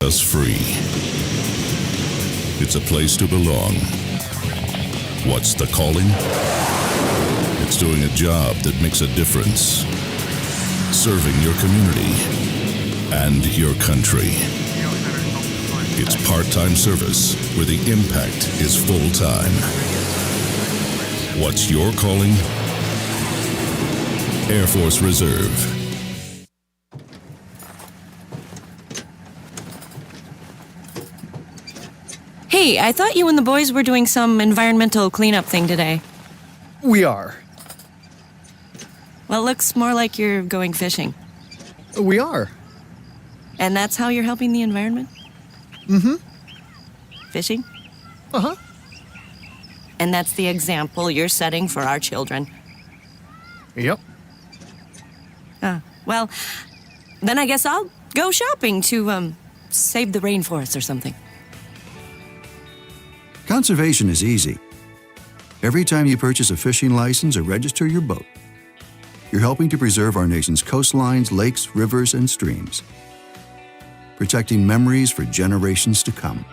Us free. It's a place to belong. What's the calling? It's doing a job that makes a difference. Serving your community and your country. It's part-time service where the impact is full-time. What's your calling? Air Force Reserve. Hey, I thought you and the boys were doing some environmental cleanup thing today. We are. Well, it looks more like you're going fishing. We are. And that's how you're helping the environment? Mm-hmm. Fishing? Uh-huh. And that's the example you're setting for our children. Yep. Well, then I guess I'll go shopping to, save the rainforest or something. Conservation is easy. Every time you purchase a fishing license or register your boat, you're helping to preserve our nation's coastlines, lakes, rivers, and streams, protecting memories for generations to come.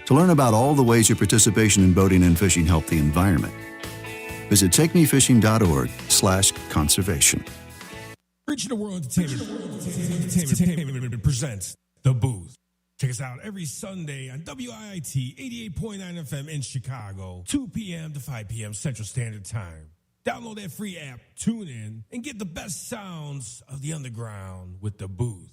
To learn about all the ways your participation in boating and fishing help the environment, visit takemefishing.org/conservation. Original World Entertainment presents The Booth. Check us out every Sunday on WIIT 88.9 FM in Chicago, 2 p.m. to 5 p.m. Central Standard Time. Download that free app, tune in, and get the best sounds of the underground with The Booth.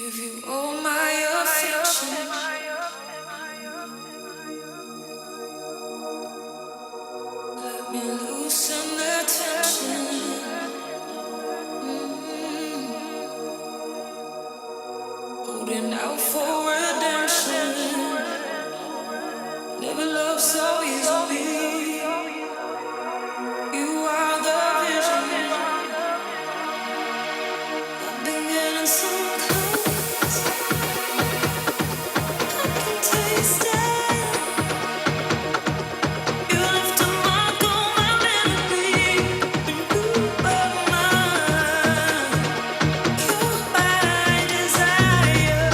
Give you all my affection. Let me loosen the tension. Holding out for redemption. Never loved so easily. You are the vision. I've been getting some close. I can taste it. You left a mark on my memory. You are mine. You're my desire.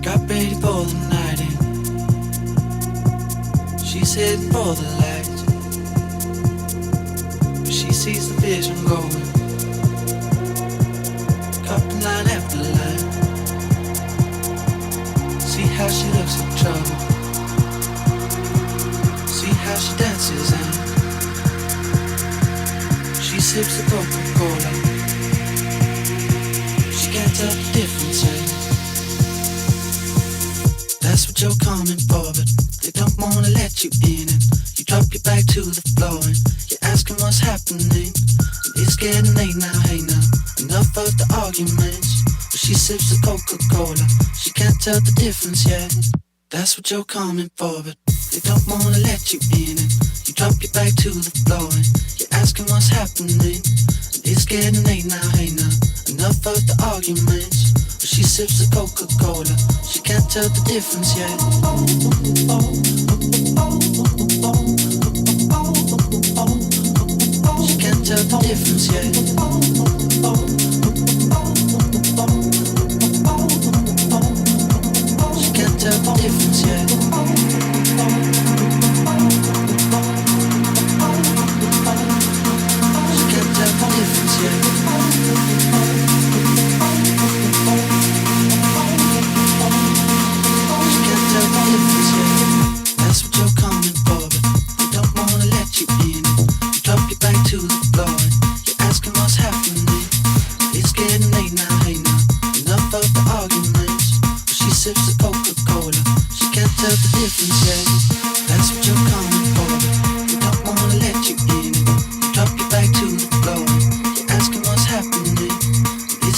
Got ready for the night in. She's heading for the light, but she sees the vision going, cupping line after line. See how she looks in trouble. See how she dances and she sips the Coca-Cola. She can't tell the difference. That's what you're coming for, but they don't wanna let you in. And you drop your back to the floor and you're asking what's happening. And it's getting late now, hey now, enough of the arguments. But she sips the Coca-Cola, she can't tell the difference yet. That's what you're coming for, but they don't wanna let you in. And you drop your back to the floor and you're asking what's happening. And it's getting late now, hey now, enough of the arguments. But she sips the Coca-Cola, she can't tell the difference yet. She can't tell the difference yet. She can't tell the difference yet. She can't tell the difference yet.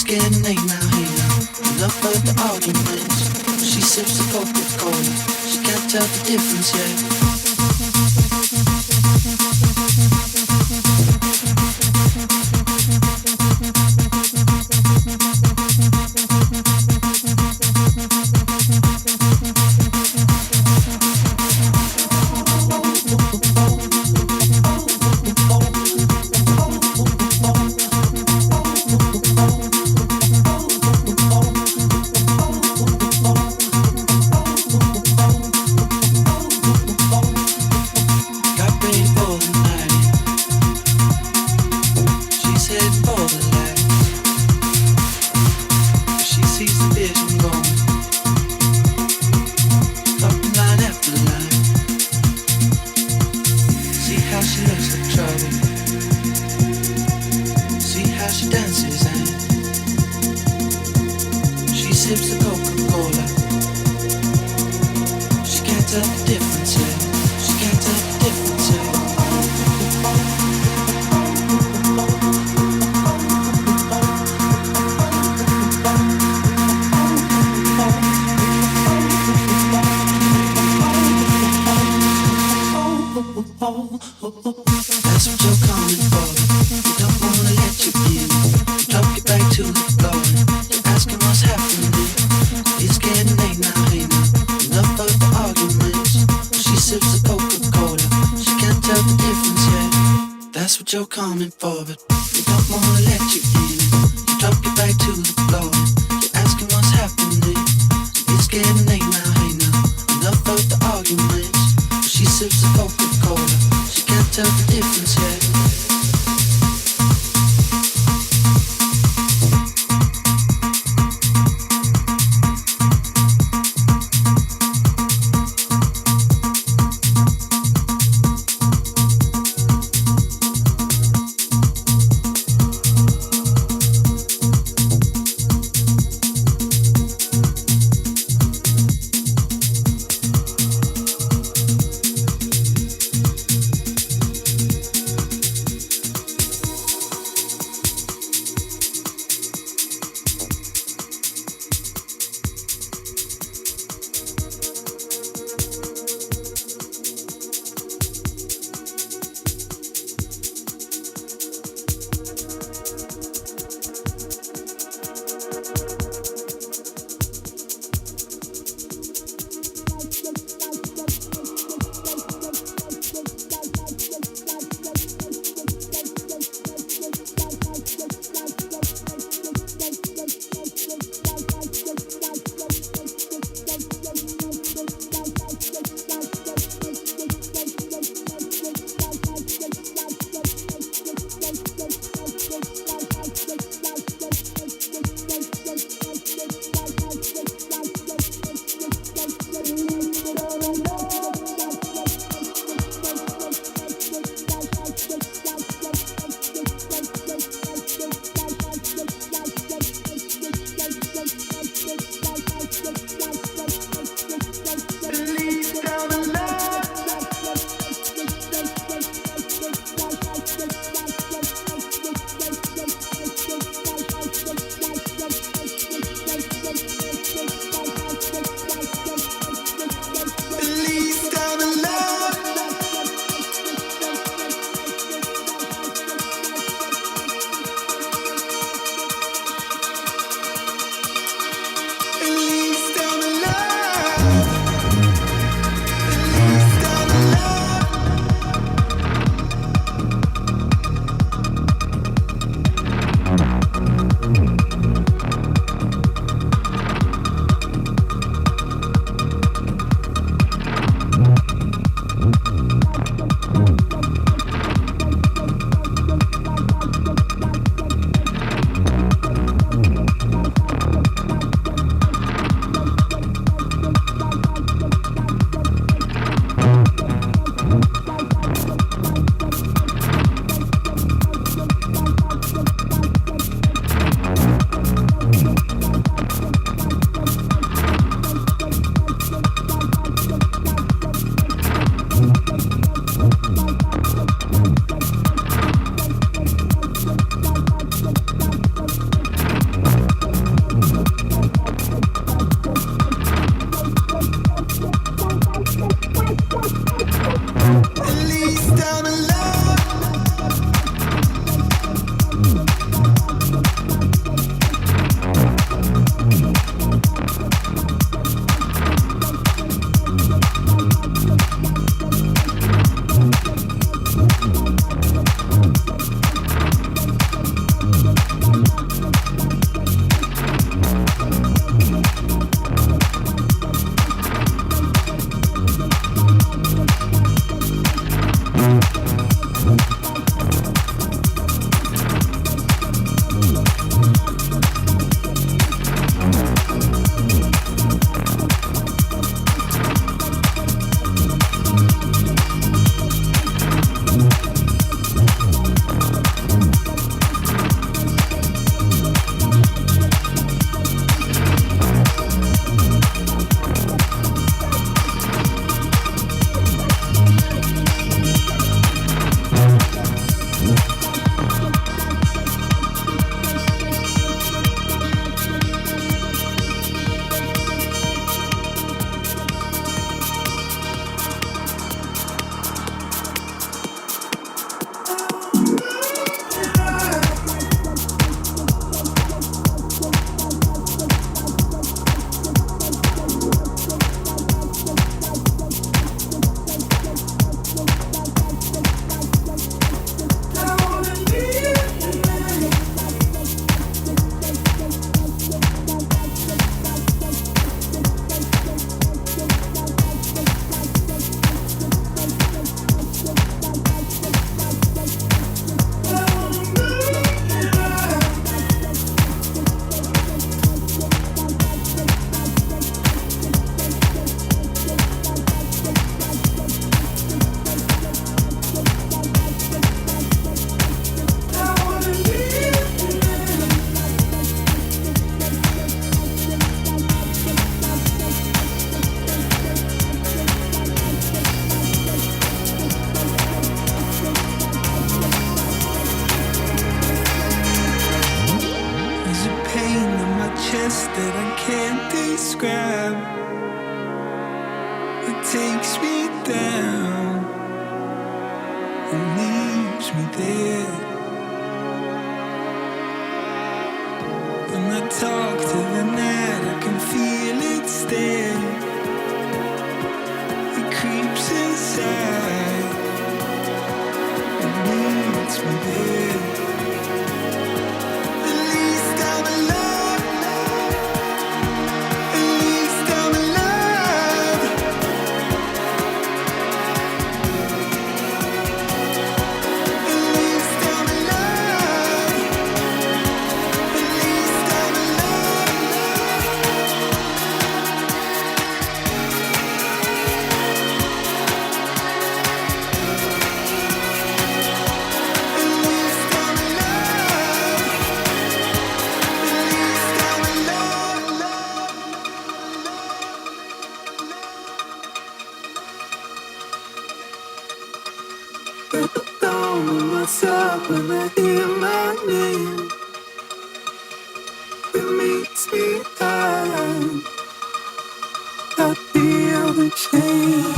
getting late now, hey now. Enough of the arguments. She sips the Coca-Cola. She can't tell the difference yet. You're coming for, but we don't wanna let you in. You drop your back to the floor. You're asking what's happening. It's getting late now, hey now. Enough of the arguments. She sips the Coca-Cola. She can't tell the difference yet. rush that I can't describe. It takes me down and leaves me there. When I talk to the night, I can feel it stare. It creeps inside and leads me there. At least I'm alive. At least I'm alive. At least I'm alive. At least I'm when I hear my name, it makes me high. I feel the change.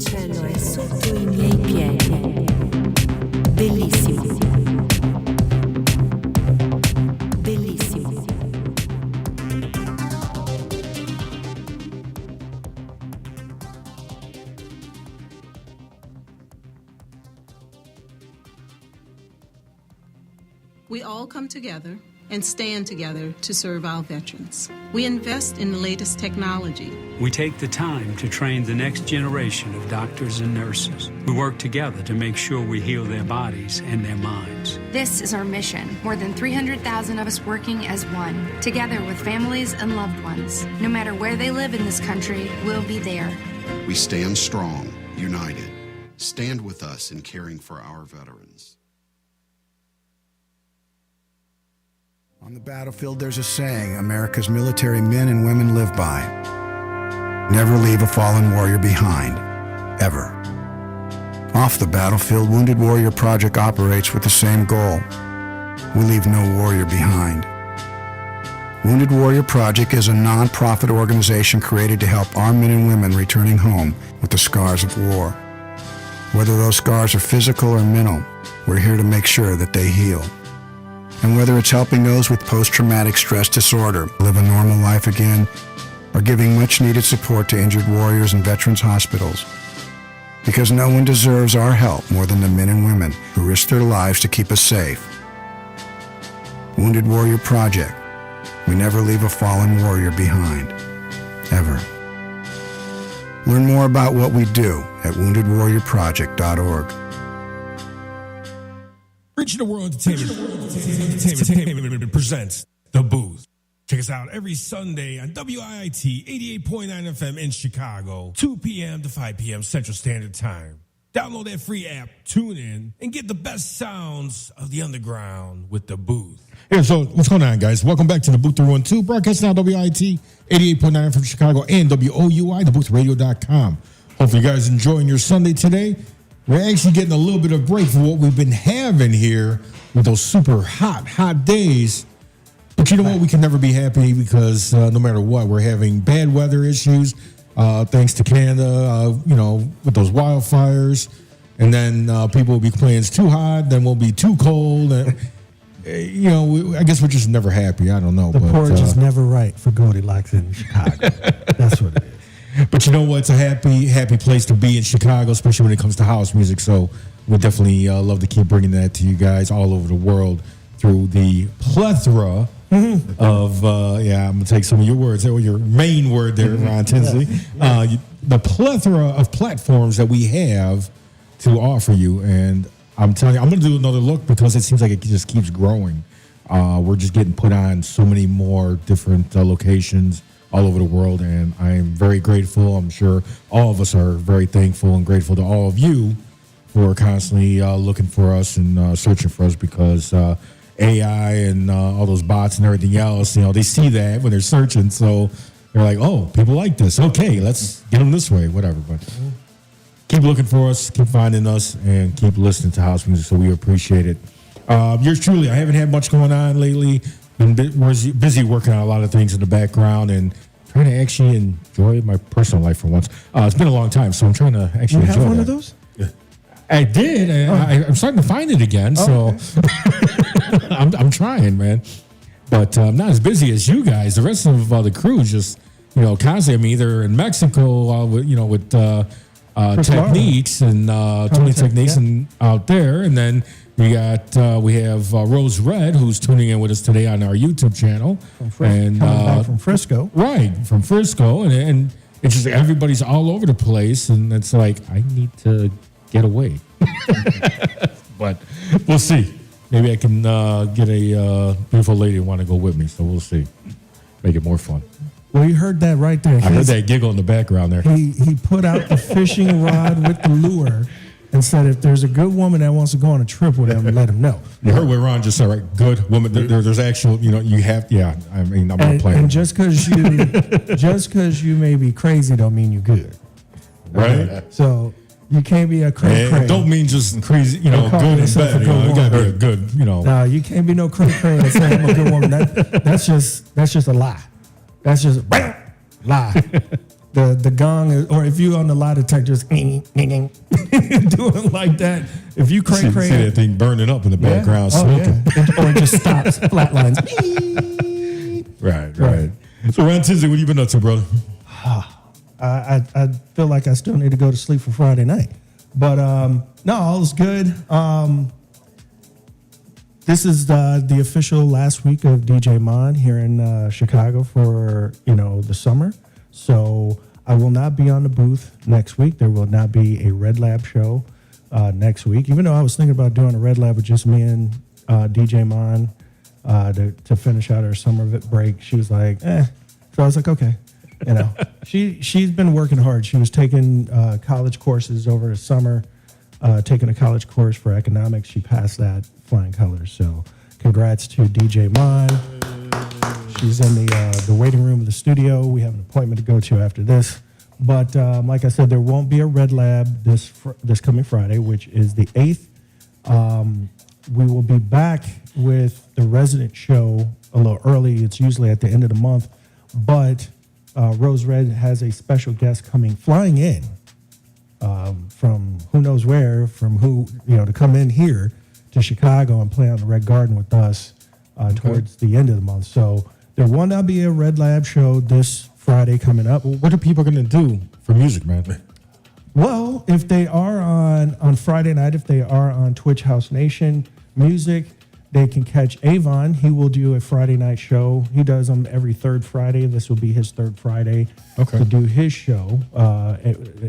cielo è sotto i miei piedi. Bellissimo. Bellissimo. We all come together and stand together to serve our veterans. We invest in the latest technology. We take the time to train the next generation of doctors and nurses. We work together to make sure we heal their bodies and their minds. This is our mission. More than 300,000 of us working as one, together with families and loved ones. No matter where they live in this country, we'll be there. We stand strong, united. Stand with us in caring for our veterans. On the battlefield, there's a saying America's military men and women live by. Never leave a fallen warrior behind, ever. Off the battlefield, Wounded Warrior Project operates with the same goal. We leave no warrior behind. Wounded Warrior Project is a non-profit organization created to help our men and women returning home with the scars of war. Whether those scars are physical or mental, we're here to make sure that they heal. And whether it's helping those with post-traumatic stress disorder live a normal life again, or giving much-needed support to injured warriors in veterans' hospitals. Because no one deserves our help more than the men and women who risk their lives to keep us safe. Wounded Warrior Project. We never leave a fallen warrior behind. Ever. Learn more about what we do at woundedwarriorproject.org. Reaching the World Entertainment presents The Booth. Check us out every Sunday on WIIT 88.9 FM in Chicago, 2 p.m. to 5 p.m. Central Standard Time. Download that free app, tune in, and get the best sounds of the underground with The Booth. Yeah, so what's going on, guys? Welcome back to the DaBooth312, broadcasting on WIIT 88.9 from Chicago and WOUI, DaBoothRadio.com. Hopefully you guys enjoying your Sunday today. We're actually getting a little bit of break from what we've been having here with those super hot days. But you know what? We can never be happy because no matter what, we're having bad weather issues thanks to Canada, with those wildfires. And then people will be complaining it's too hot, then we'll be too cold. And, I guess we're just never happy. I don't know. The porridge is never right for Goldilocks in Chicago. That's what it is. But you know what? It's a happy place to be in Chicago, especially when it comes to house music. So we definitely love to keep bringing that to you guys all over the world through the plethora of, I'm going to take some of your words. Your main word there, Ron Tinsley. The plethora of platforms that we have to offer you. And I'm telling you, I'm going to do another look because it seems like it just keeps growing. We're just getting put on so many more different locations all over the world, and I'm very grateful. I'm sure all of us are very thankful and grateful to all of you for constantly looking for us and searching for us because AI and all those bots and everything else, they see that when they're searching, so they're like, oh, people like this. Okay, let's get them this way, whatever. But keep looking for us, keep finding us, and keep listening to house music, so we appreciate it. Yours truly, I haven't had much going on lately. Been busy working on a lot of things in the background and trying to actually enjoy my personal life for once. It's been a long time, so I'm trying to actually enjoy it. You have one of those? I did. I'm starting to find it again, so okay. I'm trying, man. But I'm not as busy as you guys. The rest of the crew just, constantly. I'm either in Mexico, with Techniques and Tony Techniques and out there, and then we have Rose Red, who's tuning in with us today on our YouTube channel. Coming back from Frisco. Right, from Frisco. And it's just everybody's all over the place. And it's like, I need to get away. But we'll see. Maybe I can get a beautiful lady to want to go with me. So we'll see. Make it more fun. Well, you heard that right there. I heard that giggle in the background there. He put out the fishing rod with the lure and said, if there's a good woman that wants to go on a trip with him, let him know. You heard what Ron just said, right? Good woman. There's actual, you have, I'm not playing. And just because you may be crazy don't mean you're good. Right. So you can't be a cray. Don't mean just crazy, good and bad. You got to be a good, No, you can't be no cray and say I'm a good woman. That's just a lie. That's just a lie. the gong, or if you on the lie detector, just doing like that. If you cray, See that thing burning up in the background, smoking. Or it just stops, flatlines. Right. So, Ron Tinsley, what you been up to, brother? I feel like I still need to go to sleep for Friday night. But no, all is good. This is the official last week of DJ Mon here in Chicago for, the summer. So I will not be on the booth next week. There will not be a Red Lab show next week, even though I was thinking about doing a Red Lab with just me and DJ Mon to finish out our summer break. She was like, So I was like, okay. She's been working hard. She was taking college courses over the summer, taking a college course for economics. She passed that flying colors. So congrats to DJ Mon. She's in the waiting room of the studio. We have an appointment to go to after this. But like I said, there won't be a Red Lab this coming Friday, which is the 8th. We will be back with the Resident show a little early. It's usually at the end of the month. But Rose Red has a special guest flying in from who knows where, to come in here to Chicago and play on the Red Garden with us towards the end of the month. So there will not be a Red Lab show this Friday coming up. What are people going to do for music, man? Well, if they are on Friday night, if they are on Twitch House Nation Music, they can catch Avon. He will do a Friday night show. He does them every third Friday. This will be his third Friday to do his show.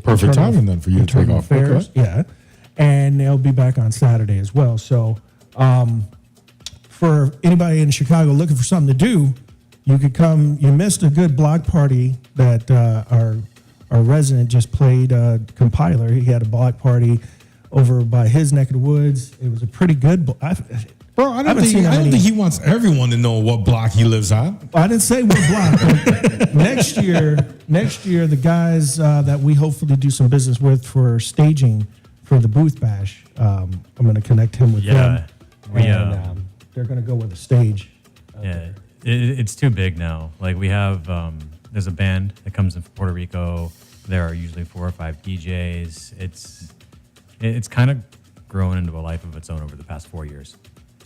Perfect timing then for you to take off. Affairs, yeah. And they'll be back on Saturday as well. So for anybody in Chicago looking for something to do, you could come. You missed a good block party that our resident just played, Compil3r. He had a block party over by his neck of the woods. It was a pretty good. Bro, I don't think he wants everyone to know what block he lives on. I didn't say what block. But next year, the guys that we hopefully do some business with for staging for the Booth Bash, I'm going to connect him with them. They're going to go with a stage. It's too big now. Like we have, there's a band that comes in from Puerto Rico. There are usually 4 or 5 DJs. It's kind of grown into a life of its own over the past 4 years.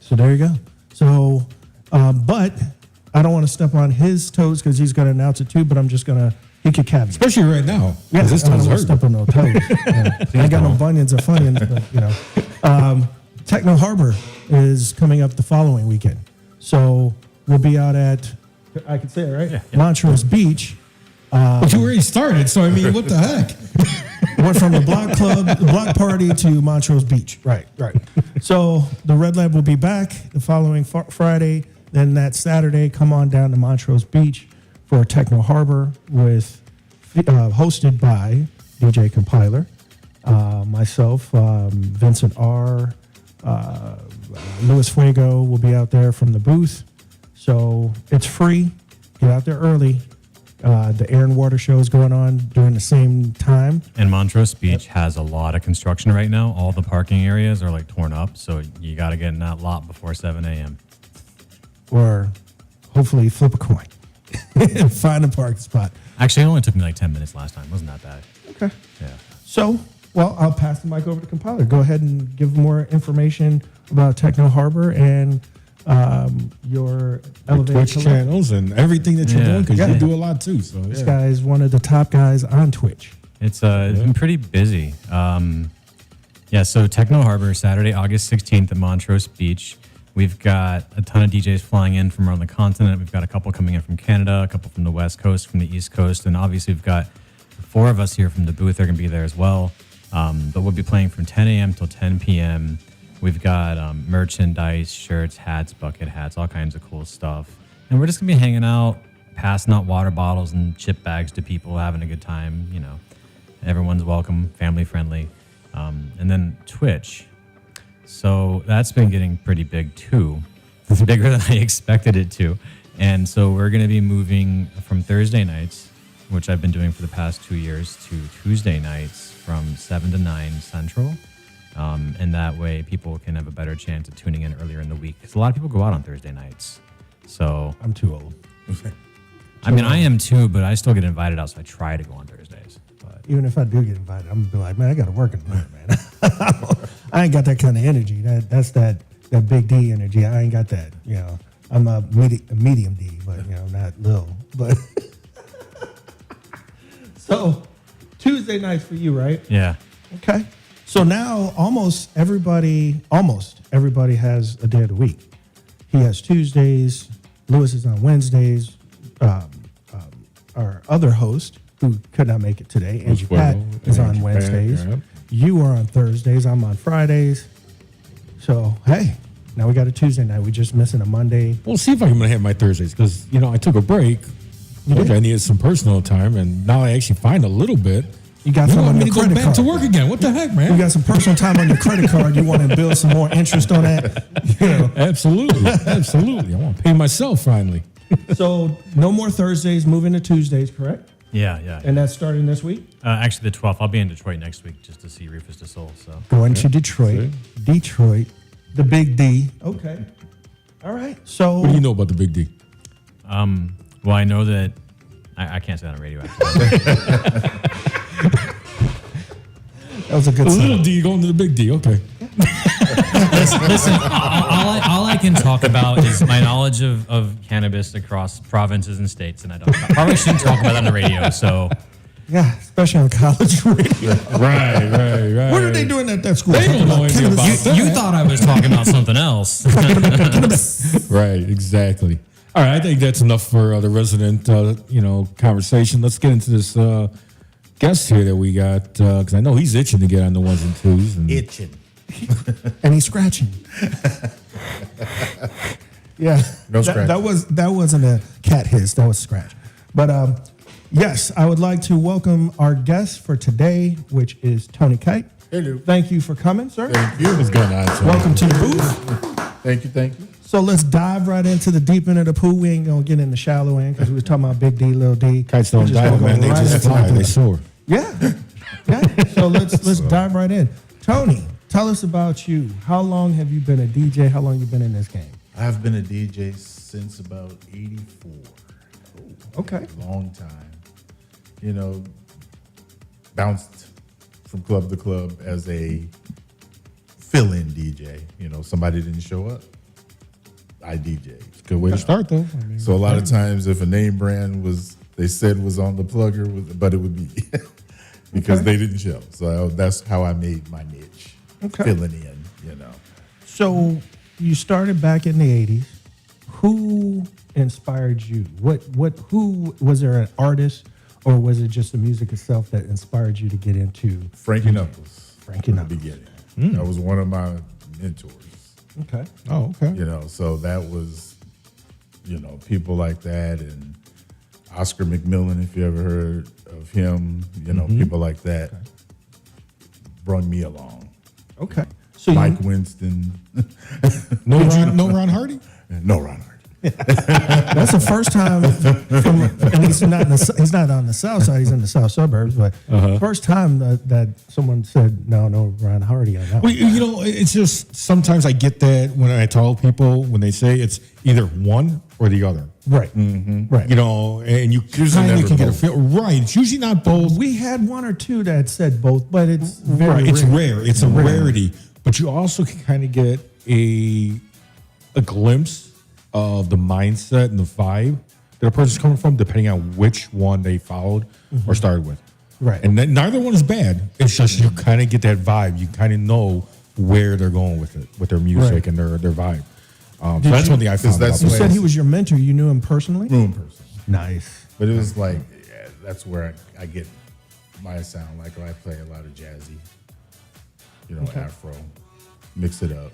So there you go. So, but I don't want to step on his toes because he's going to announce it too. But I'm just going to. He could cap me. Especially right now. Yeah, his I don't toes want to step on no toes. I got no bunions or funyuns, but Techno Harbor is coming up the following weekend. So we'll be out at, I can say it, right? Yeah. Montrose Beach. But you already started, so I mean, what the heck? Went from the block club, the block party to Montrose Beach. Right. So the Red Lab will be back the following Friday. Then that Saturday, come on down to Montrose Beach for Techno Harbor with hosted by DJ Compil3r, myself, Vincent R, Luis Fuego will be out there from the booth. So it's free. Get out there early. The Air and Water show is going on during the same time. And Montrose Beach has a lot of construction right now. All the parking areas are like torn up, so you got to get in that lot before 7 a.m. Or hopefully flip a coin and find a parking spot. Actually, it only took me like 10 minutes last time. It wasn't that bad. Okay. Yeah. So, well, I'll pass the mic over to Compil3r. Go ahead and give more information about Techno Harbor and your elevated Twitch channels and everything that you're doing, because you do a lot too. So this guy is one of the top guys on Twitch. It's been pretty busy. So Techno Harbor, Saturday, August 16th at Montrose Beach. We've got a ton of DJs flying in from around the continent. We've got a couple coming in from Canada, a couple from the West Coast, from the East Coast, and obviously we've got 4 of us here from DaBooth312. They're going to be there as well. But we'll be playing from 10 a.m. till 10 p.m. We've got merchandise, shirts, hats, bucket hats, all kinds of cool stuff. And we're just going to be hanging out, passing out water bottles and chip bags to people, having a good time. You know, everyone's welcome, family friendly. And then Twitch. So that's been getting pretty big too. It's bigger than I expected it to. And so we're going to be moving from Thursday nights, which I've been doing for the past 2 years, to Tuesday nights from 7 to 9 Central. And that way people can have a better chance of tuning in earlier in the week. Because a lot of people go out on Thursday nights. So I'm too old. I mean, I am too, but I still get invited out, so I try to go on Thursdays. But Even if I do get invited, I'm gonna be like, man, I got to work in the morning, man. I ain't got that kind of energy. That's that big D energy. I ain't got that. You know, I'm a medium D, but you know, not little. But so Tuesday nights for you, right? yeah. Okay. So now almost everybody has a day of the week. He has Tuesdays. Lewis is on Wednesdays. Our other host, who could not make it today, Angie Pat, is on Wednesdays. Pat, yeah. You are on Thursdays. I'm on Fridays. So, hey, now we got a Tuesday night. We're just missing a Monday. We'll see if I'm going to have my Thursdays because, I took a break. I needed some personal time, and now I actually find a little bit. You got some on your credit back card. to work again. What the heck, man? You got some personal time on your credit card. You want to build some more interest on that? Absolutely. Absolutely. I want to pay myself finally. So no more Thursdays, moving to Tuesdays, correct? Yeah. And that's starting this week? Actually, the 12th. I'll be in Detroit next week just to see Rufus de Soul. So Going to Detroit. Detroit, the Big D. Okay. All right. So What do you know about the Big D? Well, I know that I can't say that on radio. Actually. That was a good little D going to the Big D. Okay. Listen, all I can talk about is my knowledge of cannabis across provinces and states, and I probably shouldn't talk about that on the radio. So, yeah, especially on college radio. Right. What are they doing at that school? They don't know anything about that. You thought I was talking about something else. Right, exactly. All right, I think that's enough for the resident, conversation. Let's get into this guest here that we got, because I know he's itching to get on the ones and twos. And Itching. And he's scratching. Yeah. No scratch. That wasn't a cat hiss. That was a scratch. But yes, I would like to welcome our guest for today, which is Tony Kyte. Hello. Thank you for coming, sir. Thank you. What's going on, Tony? Welcome to the booth. Thank you. So let's dive right into the deep end of the pool. We ain't gonna get in the shallow end because we were talking about Big D, Little D. Kites don't dive, man. They just fly. They soar. Yeah. So let's dive right in. Tony, tell us about you. How long have you been a DJ? How long have you been in this game? I've been a DJ since about 84. Okay. Long time. Bounced from club to club as a fill-in DJ. Somebody didn't show up, I DJ. Good way to start, though. So a lot of times if a name brand was on the plugger, but it would be because they didn't show. So that's how I made my niche, filling in, So you started back in the 80s. Who inspired you? Who was there an artist or was it just the music itself that inspired you to get into Frankie Knuckles. Frankie Knuckles. From the beginning. That was one of my mentors. Okay. Oh, okay. So that was, people like that and Oscar McMillan, if you ever heard of him, people like that brought me along. Okay. So Mike Winston. No Ron Hardy? No Ron Hardy. That's the first time, and he's not on the south side, he's in the south suburbs, but first time that someone said, no Ron Hardy on that. Well, it's just sometimes I get that when I tell people, when they say it's either one or the other. Right. Mm-hmm. Right. And you kind of can get a feel. Right. It's usually not both. We had one or two that said both, but it's very right. It's rare. It's a rare. rarity. But you also can kind of get a glimpse of the mindset and the vibe that a person's coming from, depending on which one they followed or started with. Right. And neither one is bad. It's just you kind of get that vibe. You kind of know where they're going with it, with their music and their vibe. So that's one thing I found out. You said he was your mentor. You knew him personally? Knew him personally. Nice. But it was like, that's where I get my sound. Like I play a lot of jazzy, Afro, mix it up.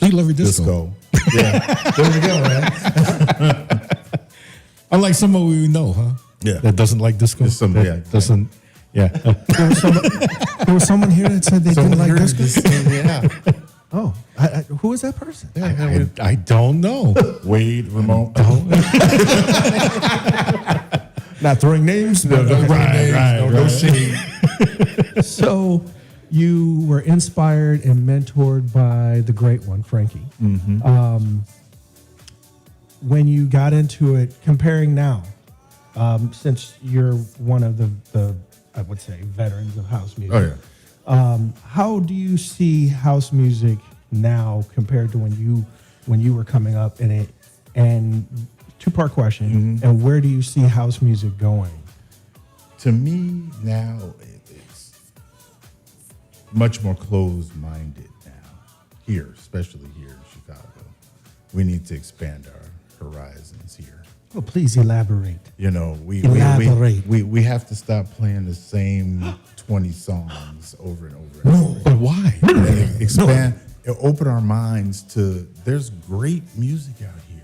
You love your disco. Yeah. There we go, man. Unlike someone we know, huh? Yeah. That doesn't like disco. Doesn't. Yeah. There was someone here that said they didn't like disco. Yeah. Oh, who is that person? I don't know. Wade, Ramon. Not throwing names. No shade. So you were inspired and mentored by the great one, Frankie. Mm-hmm. When you got into it, comparing now Since you're one of the I would say veterans of house music. Oh, yeah. How do you see house music now compared to when you were coming up in it? And two-part question. Mm-hmm. And where do you see house music going? To me now, it's much more closed-minded now. Here, especially here in Chicago, we need to expand our horizons here. Oh, please elaborate. You know, we have to stop playing the same 20 songs over and over. No, but why? And expand, open our minds to, there's great music out here.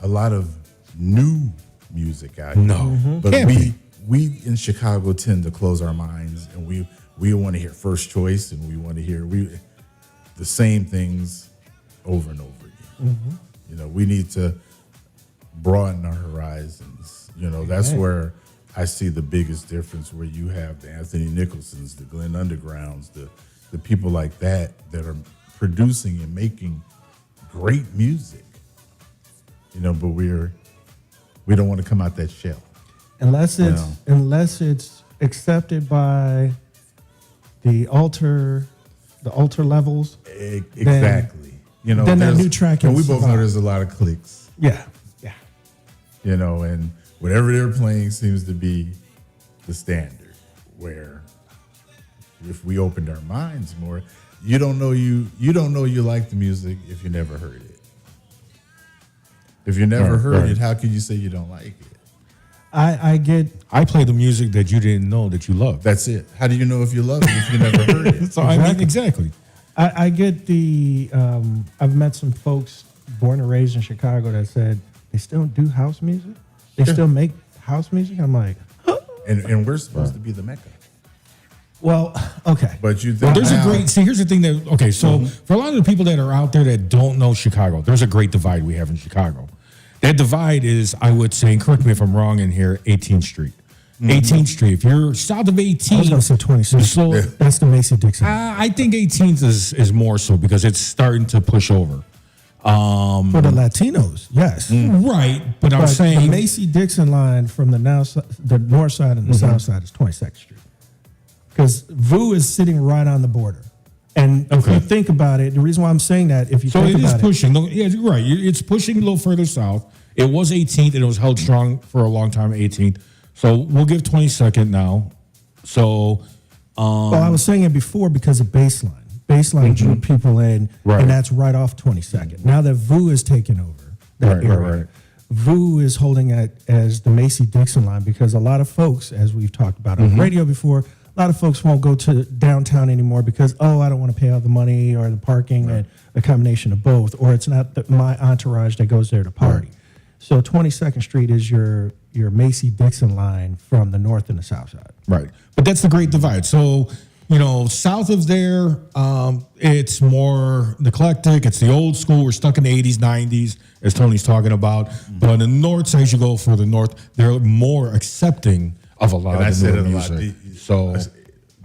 A lot of new music out here. No. But Can't be. we in Chicago tend to close our minds, and we want to hear first choice, and we want to hear the same things over and over again. You know, we need to broaden our horizons. You know, that's where I see the biggest difference, where you have the Anthony Nicholsons, the Glenn Undergrounds, the people like that are producing and making great music. You know, but we don't want to come out that shell. Unless it's accepted by the altar levels. Exactly. You know, then that new track. And we both know there's a lot of clicks. Yeah. You know, and whatever they're playing seems to be the standard. Where if we opened our minds more, you don't know you like the music if you never heard it. If you never heard it, how can you say you don't like it? I play the music that you didn't know that you loved. That's it. How do you know if you love it if you never heard it? So I mean, exactly. I get the. I've met some folks born and raised in Chicago that said they still do house music. They still make house music. I'm like, and we're supposed to be the Mecca. Well, okay. But you think there's a great. See, here's the thing that. Okay, so for a lot of the people that are out there that don't know Chicago, there's a great divide we have in Chicago. That divide is, I would say, and correct me if I'm wrong in here, 18th Street. 18th Street. If you're south of 18th. I was going to say 26th. That's the Macy Dixon. I think 18th is more so because it's starting to push over. For the Latinos, yes. Right, but I'm saying. The Macy Dixon line from the north side and the south side is 22nd Street. Because VU is sitting right on the border. And if you think about it, the reason why I'm saying that, if you think about it. So it is pushing. Yeah, you're right. It's pushing a little further south. It was 18th, and it was held strong for a long time, 18th. So we'll give 22nd now. So. Well, I was saying it before because of Baseline. Baseline drew people in, and that's right off 22nd. Now that VU is taking over that area, VU is holding it as the Macy Dixon line because a lot of folks, as we've talked about on the radio before, a lot of folks won't go to downtown anymore because, I don't want to pay all the money or the parking and a combination of both, or it's not my entourage that goes there to party. So 22nd Street is your Macy Dixon line from the north and the south side. Right. But that's the great divide. So, south of there, it's more eclectic. It's the old school. We're stuck in the 80s, 90s, as Tony's talking about. But on the north side, as you go further north, they're more accepting of a lot of the newer music. So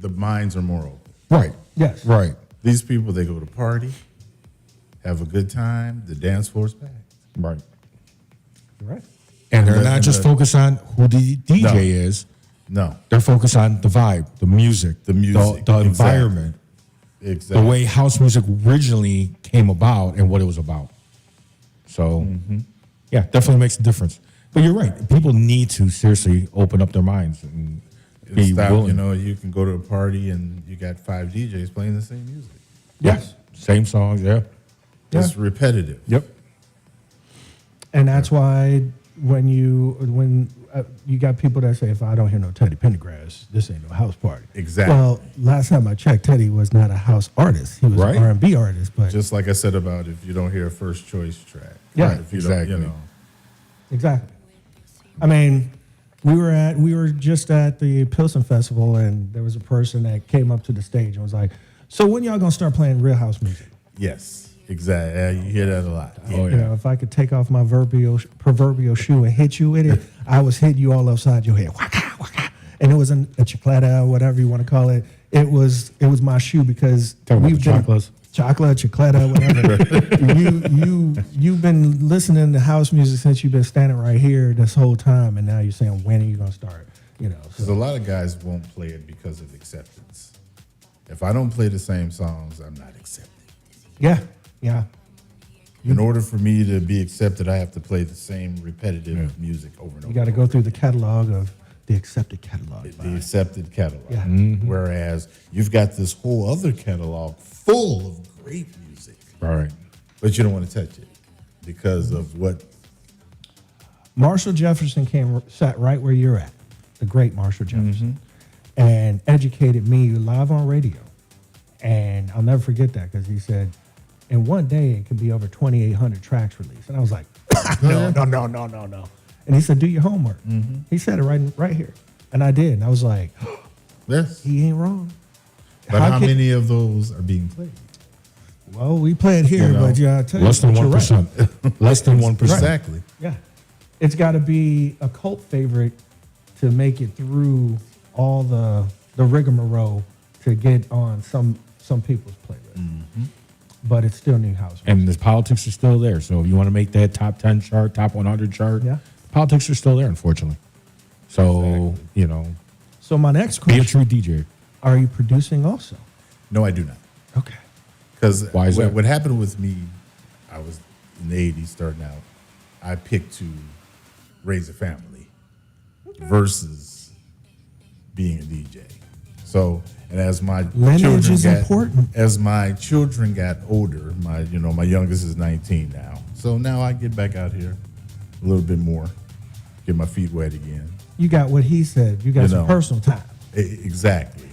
the minds are more open. Right. Yes. Right. These people, they go to party, have a good time, the dance floor's packed. Right. Right. And they're not just focused on who the DJ is. No. They're focused on the vibe, the music, the environment. Exactly. The way house music originally came about and what it was about. So, yeah, definitely makes a difference. But you're right. People need to seriously open up their minds and be willing. You can go to a party and you got 5 DJs playing the same music. Yes. Same songs, It's repetitive. Yep. And that's why when you got people that say, if I don't hear no Teddy Pendergrass, this ain't no house party. Exactly. Well, last time I checked, Teddy was not a house artist. He was an R&B artist. But just like I said about if you don't hear a first choice track. Yeah. If you don't, Exactly. I mean, we were just at the Pilsen Festival, and there was a person that came up to the stage and was like, "So when y'all gonna start playing real house music?" Yes, exactly. Yeah, you hear that a lot. If I could take off my proverbial shoe and hit you with it, I was hitting you all upside your head. Waka, waka. And it wasn't a chicleta or whatever you want to call it. It was my shoe because we've been chocolate, whatever. you've been listening to house music since you've been standing right here this whole time, and now you're saying, when are you gonna start? You know, because a lot of guys won't play it because of acceptance. If I don't play the same songs, I'm not accepted. Yeah. In order for me to be accepted, I have to play the same repetitive music over and over. You got to go through the catalog of the accepted catalog. The accepted catalog. Yeah. Whereas you've got this whole other catalog full of great music. Right. But you don't want to touch it because of what? Marshall Jefferson sat right where you're at, the great Marshall Jefferson, and educated me live on radio. And I'll never forget that because he said, in one day, it could be over 2,800 tracks released. And I was like, no. And he said, do your homework. He said it right here. And I did. And I was like, yes, he ain't wrong. But how many of those are being played? Well, we play it here, but I tell you, less than 1%. Right. Less than 1%. Exactly. Yeah. It's got to be a cult favorite to make it through all the rigmarole to get on some people's playlist. But it's still new house music. And the politics are still there. So if you want to make that top 10 chart, top 100 chart, politics are still there, unfortunately. So, So my next question. Be a true DJ. Are you producing also? No, I do not. Okay. Because why is that? What happened with me, I was in the 80s starting out. I picked to raise a family versus being a DJ. So, and as my as my children got older, my youngest is 19 now. So now I get back out here a little bit more, get my feet wet again. You got what he said. You got some personal time. Exactly.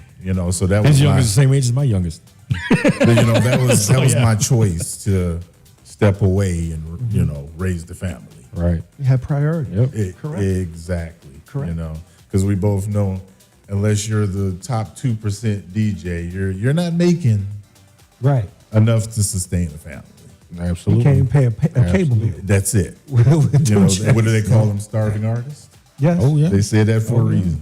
So that his was youngest the same age as my youngest. That was my choice to step away and raise the family. Right. You had priority. Yep. Correct. Exactly. Correct. Because we both know, unless you're the top 2% DJ, you're not making enough to sustain a family. Absolutely. You can't even pay a cable bill. That's it. What do they call them? Starving artists? Yes. Oh, yeah. They say that for a reason.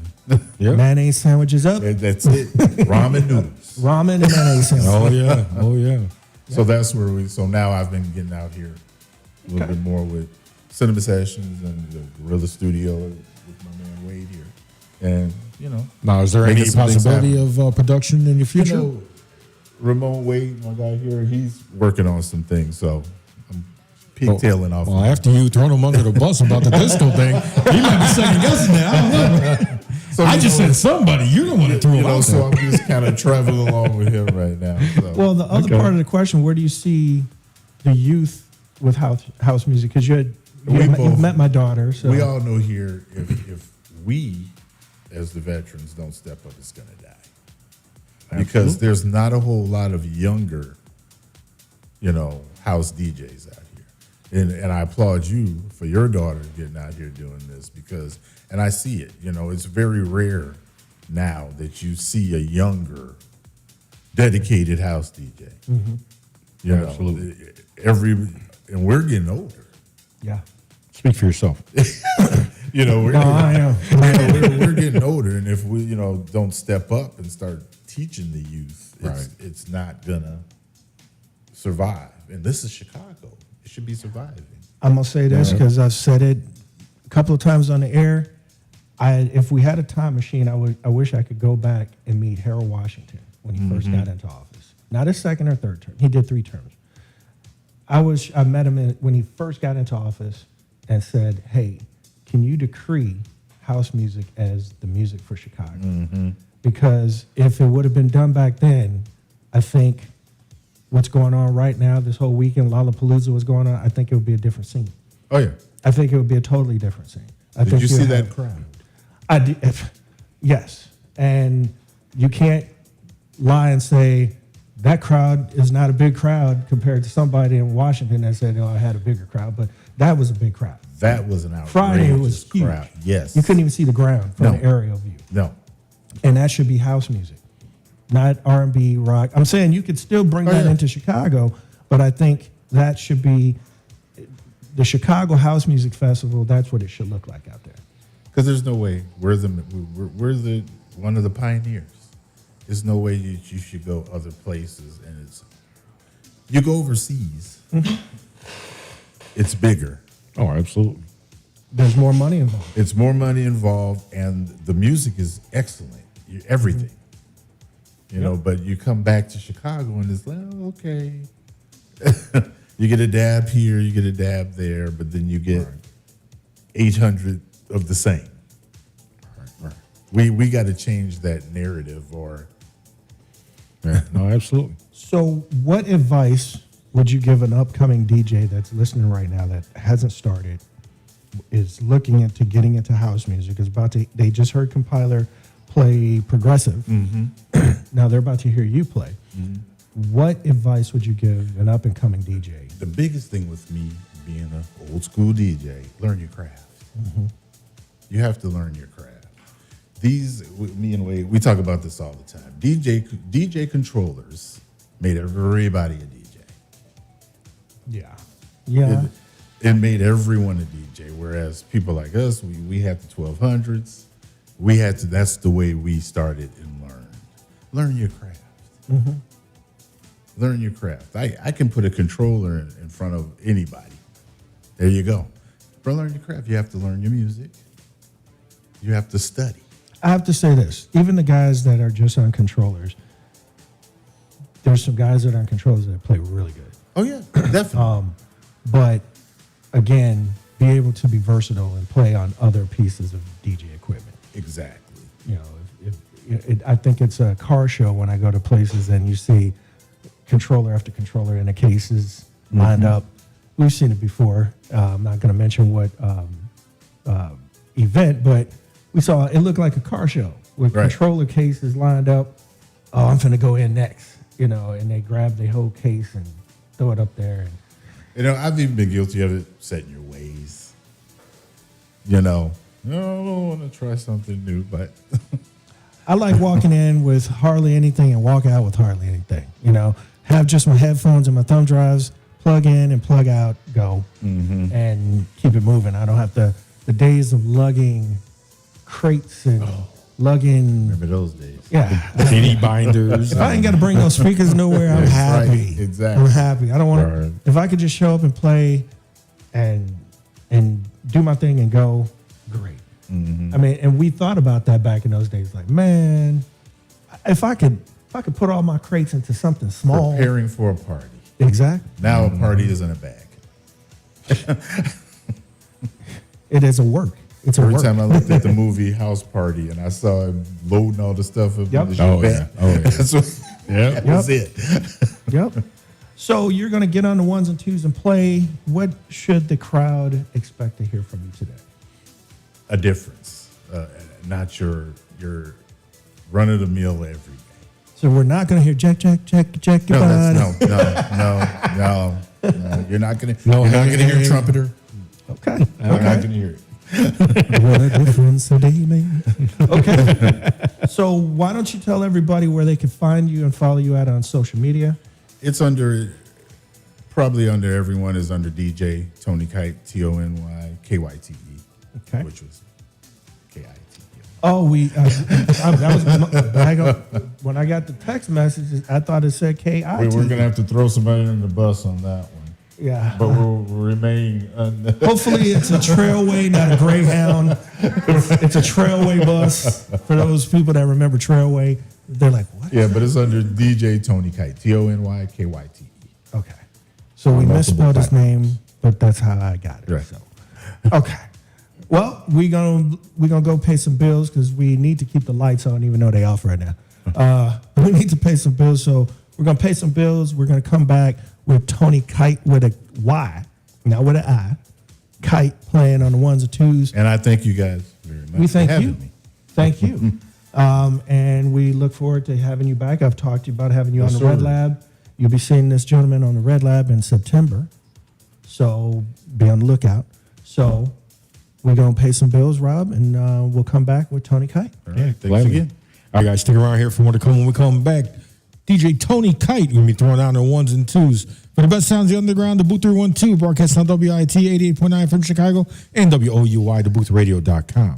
Yep. Mayonnaise sandwiches up. That's it. Ramen noodles. Ramen and mayonnaise sandwiches. Oh, yeah. So that's where so now I've been getting out here a little bit more with cinema sessions and the Gorilla Studio with my man Wade here. And, Now, is there any possibility of production in your future? Ramon Wade, my guy here, he's working on some things, so I'm pigtailing off. Well, after you thrown him under the bus about the disco thing, he might be second guessing now. I don't know. So I just said somebody. You're the one that threw him out so there. I'm just kind of traveling along with him right now. So. Well, the other part of the question, where do you see the youth with house music? Because you've met my daughter. So. We all know here if we, as the veterans, don't step up, it's going to die. Because there's not a whole lot of younger, house DJs out here. And I applaud you for your daughter getting out here doing this because, and I see it, it's very rare now that you see a younger, dedicated house DJ. Absolutely. And we're getting older. Yeah. Speak for yourself. We're getting older, and if we, don't step up and start teaching the youth, it's not gonna survive. And this is Chicago; it should be surviving. I'm gonna say this because I've said it a couple of times on the air. If we had a time machine, I wish I could go back and meet Harold Washington when he first got into office. Not his second or third term; he did 3 terms. I met him when he first got into office and said, "Hey, can you decree house music as the music for Chicago?" Because if it would have been done back then, I think what's going on right now, this whole weekend, Lollapalooza was going on, I think it would be a different scene. Oh, yeah. I think it would be a totally different scene. Did you see that crowd? I did. Yes. And you can't lie and say that crowd is not a big crowd compared to somebody in Washington that said, I had a bigger crowd. But that was a big crowd. That was an outrageous Friday was huge. crowd. Yes. You couldn't even see the ground from the aerial view. No. And that should be house music, not R&B, rock. I'm saying you could still bring that into Chicago, but I think that should be the Chicago House Music Festival. That's what it should look like out there. Because there's no way we're the one of the pioneers. There's no way you should go other places and it's You go overseas, it's bigger. Oh, absolutely. There's more money involved. It's more money involved, and the music is excellent. Everything. You know, but you come back to Chicago and it's like, oh, okay. You get a dab here, you get a dab there, but then you get 800 of the same. Right. We got to change that narrative, or no, absolutely. So, what advice would you give an upcoming DJ that's listening right now that hasn't started, is looking into getting into house music, is about to? They just heard Compil3r play progressive. Now they're about to hear you play. What advice would you give an up and coming DJ? The biggest thing with me being an old school DJ, learn your craft. You have to learn your craft. Me and Wade, we talk about this all the time. DJ controllers made everybody a DJ. Yeah. It made everyone a DJ. Whereas people like us, we had the 1200s. That's the way we started and learned. Learn your craft. Learn your craft. I can put a controller in front of anybody. There you go. But learn your craft. You have to learn your music. You have to study. I have to say this. Even the guys that are just on controllers, there's some guys that are on controllers that play really good. Oh, yeah, definitely. But again, be able to be versatile and play on other pieces of DJ equipment. Exactly. You know, I think it's a car show when I go to places and you see controller after controller in the cases lined up. We've seen it before. I'm not going to mention what event, but we saw it looked like a car show with controller cases lined up. Oh, I'm finna go in next, you know, and they grab the whole case and throw it up there. And, you know, I've even been guilty of it, setting your ways. You know, no, I don't want to try something new, but I like walking in with hardly anything and walk out with hardly anything. You know, have just my headphones and my thumb drives, plug in and plug out, go, and keep it moving. I don't have the days of lugging crates and lugging. Remember those days? Yeah. The CD binders. If I ain't got to bring those speakers nowhere, I'm happy. Right, exactly. I'm happy. I don't want to. If I could just show up and play and do my thing and go, great. I mean, and we thought about that back in those days. Like, man, if I could put all my crates into something small. Preparing for a party. Exactly. Now a party is in a bag. It is a work. It's a Every work. time I looked at the movie House Party and I saw him loading all the stuff up in the Oh, bag, that was it. Yep. So you're going to get on the ones and twos and play. What should the crowd expect to hear from you today? A difference, not your run of the mill every day. So we're not going to hear Jack your body. No. You're not going to hear a trumpeter. Okay. You're not going to hear it. What a difference a day made. Okay. So why don't you tell everybody where they can find you and follow you out on social media? It's probably under everyone is under DJ Tony Kyte, TonyKyte, okay. Which was KITE. Oh, when I got the text messages, I thought it said KITE. We're going to have to throw somebody in the bus on that one. Yeah. But we'll remain. Hopefully it's a trailway, not a Greyhound. It's a trailway bus. For those people that remember trailway, they're like, what? Yeah, but it's under DJ Tony Kyte, TonyKyte. Okay. So we misspelled his name, but that's how I got it. Right. So. Okay. Well, we're gonna go pay some bills because we need to keep the lights on, even though they off right now. We need to pay some bills, so we're gonna pay some bills. We're gonna come back with Tony Kyte with a Y, not with an I. Kyte playing on the ones and twos. And I thank you guys very much. We thank for having you. me. Thank you. And we look forward to having you back. I've talked to you about having you on the Red Lab. You'll be seeing this gentleman on the Red Lab in September. So be on the lookout. So we're going to pay some bills, Rob, and we'll come back with Tony Kyte. All right. Thanks again. All right, guys, stick around here for more to come when we come back. DJ Tony Kyte will be throwing down the ones and twos. For the best sounds of the underground, DaBooth312, broadcast on WIT 88.9 from Chicago and WOUI, DaBoothRadio.com.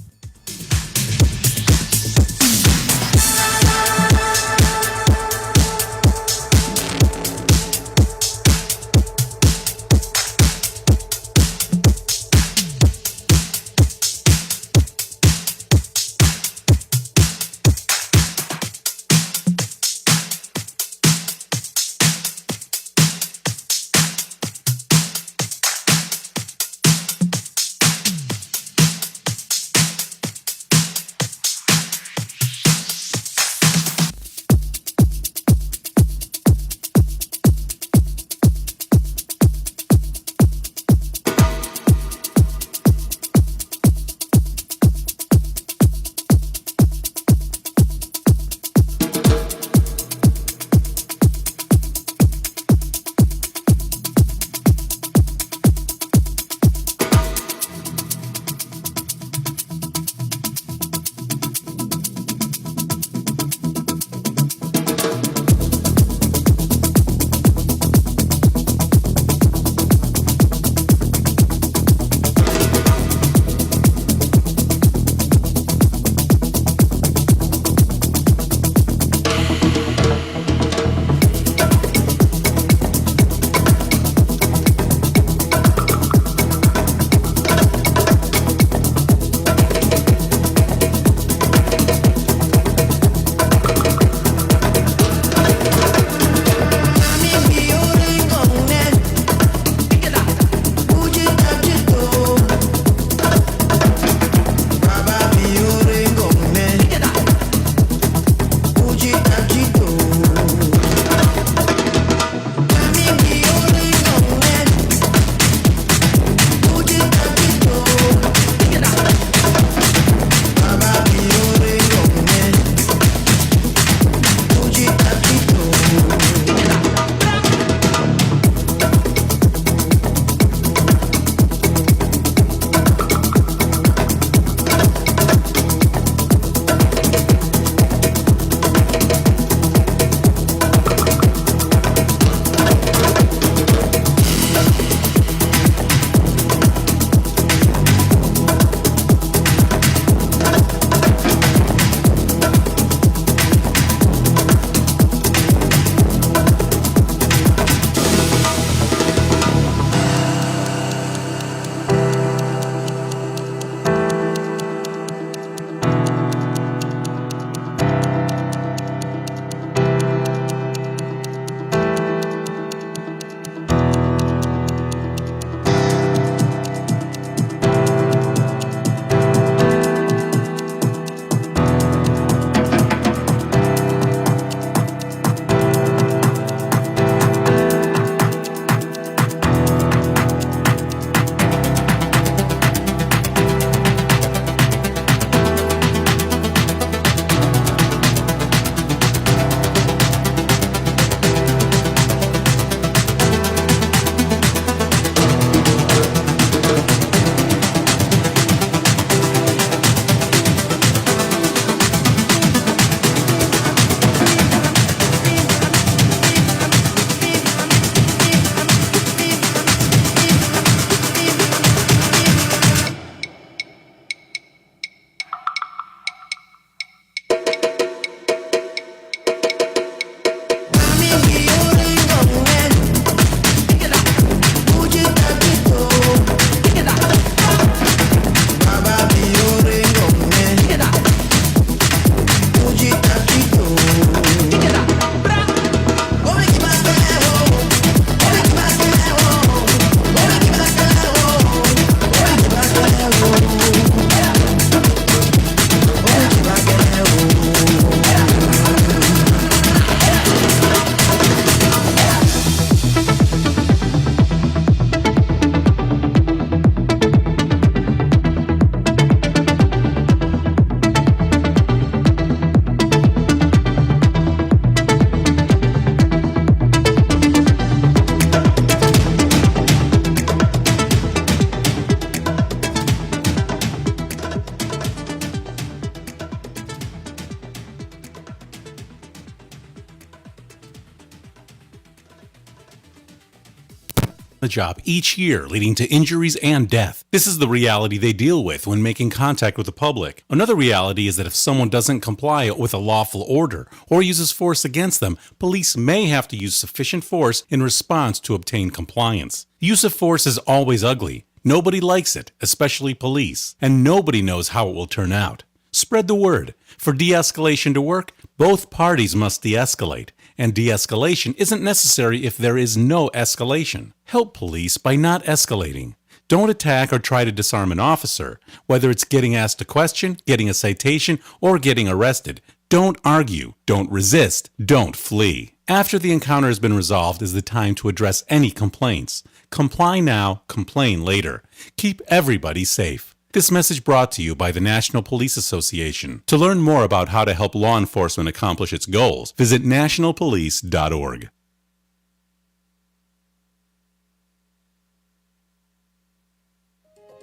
the job each year, leading to injuries and death. This is the reality they deal with when making contact with the public. Another reality is that if someone doesn't comply with a lawful order or uses force against them, police may have to use sufficient force in response to obtain compliance. Use of force is always ugly. Nobody likes it, especially police, and nobody knows how it will turn out. Spread the word. For de-escalation to work, both parties must de-escalate. And de-escalation isn't necessary if there is no escalation. Help police by not escalating. Don't attack or try to disarm an officer, whether it's getting asked a question, getting a citation, or getting arrested. Don't argue, don't resist, don't flee. After the encounter has been resolved is the time to address any complaints. Comply now, complain later. Keep everybody safe. This message brought to you by the National Police Association. To learn more about how to help law enforcement accomplish its goals, visit nationalpolice.org.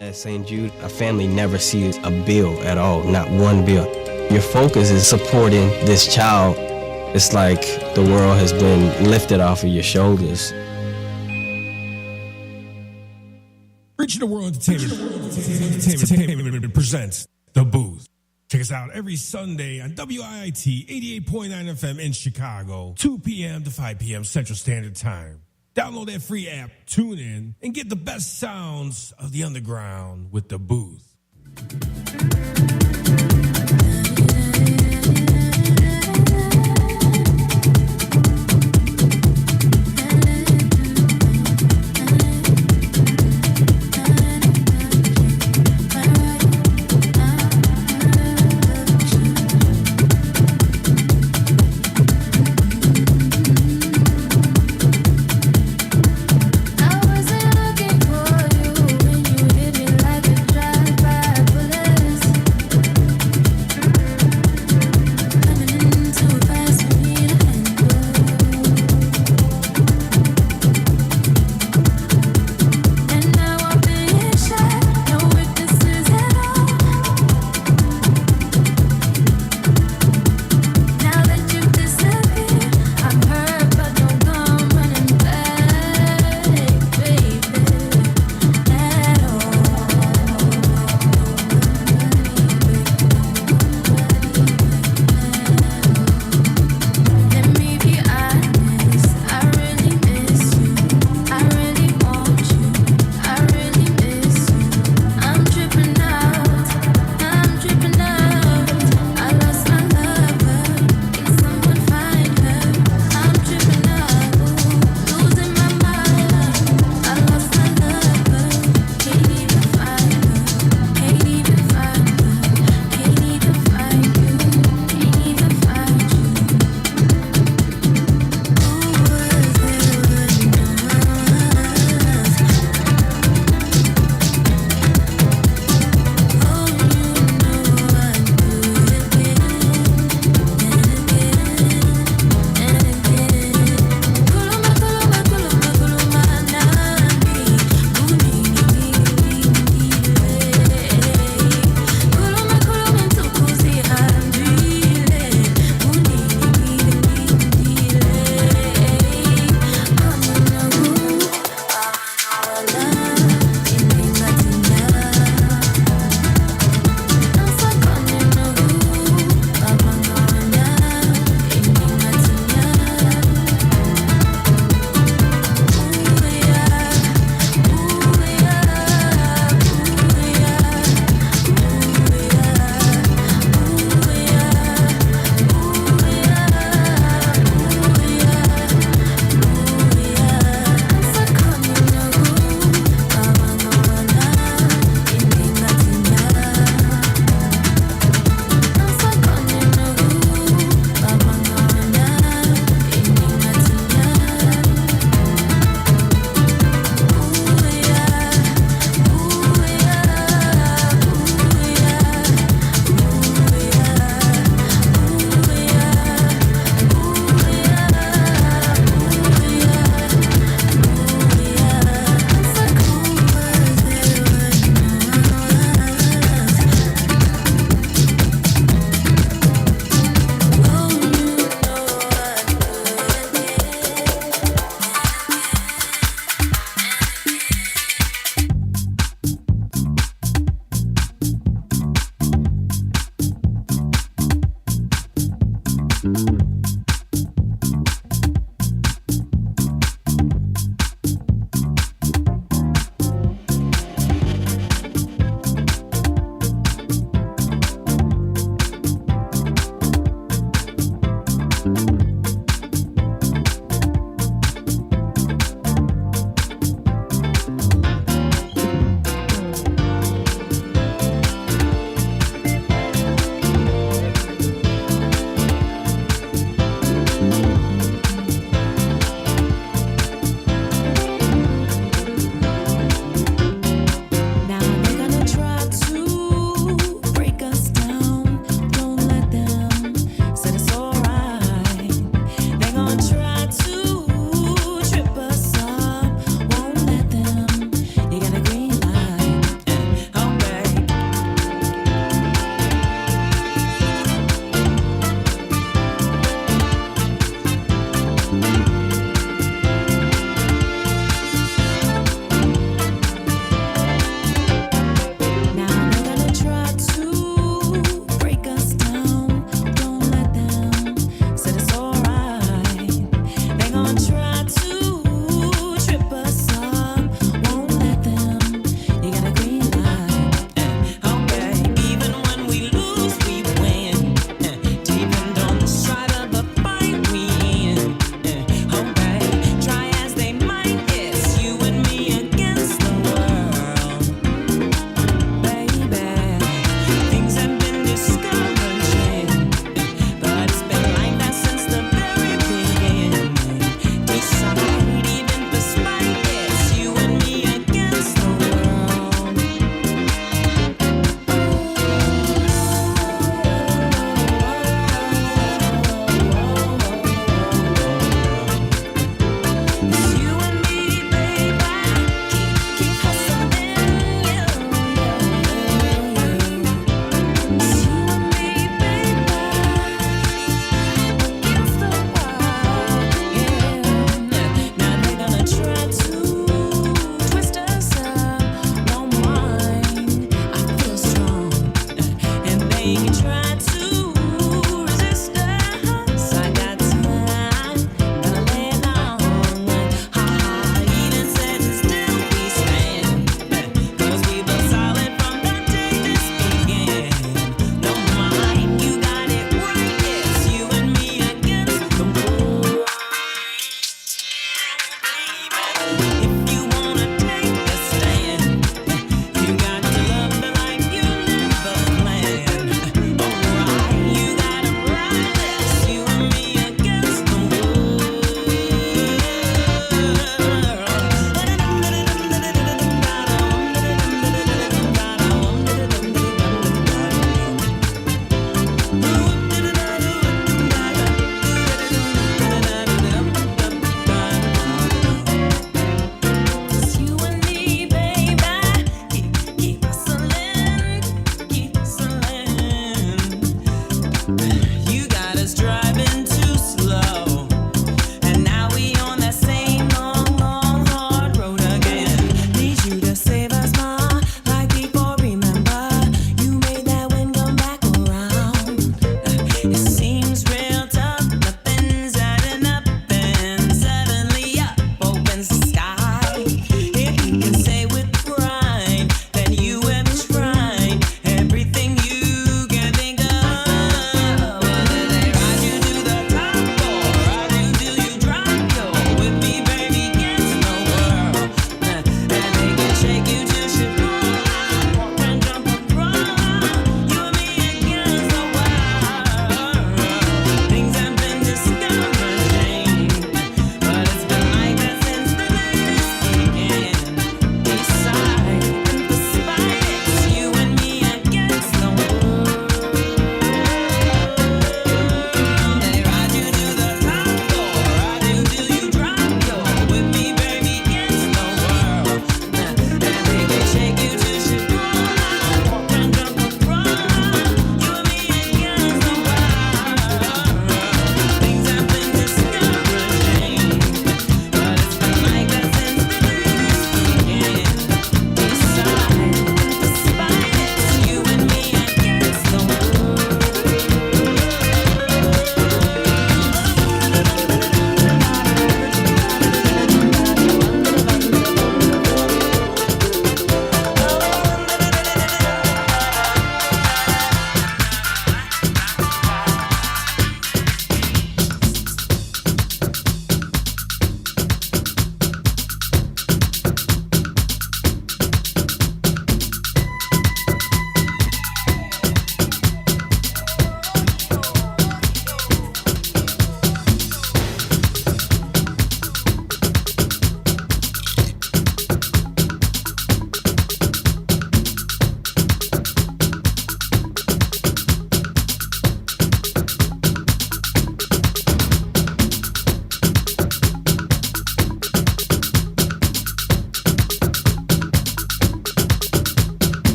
At St. Jude, a family never sees a bill at all, not one bill. Your focus is supporting this child. It's like the world has been lifted off of your shoulders. Reaching the World Entertainment presents The Booth. Check us out every Sunday on WIIT 88.9 FM in Chicago, 2 p.m. to 5 p.m. Central Standard Time. Download that free app, tune in, and get the best sounds of the underground with The Booth.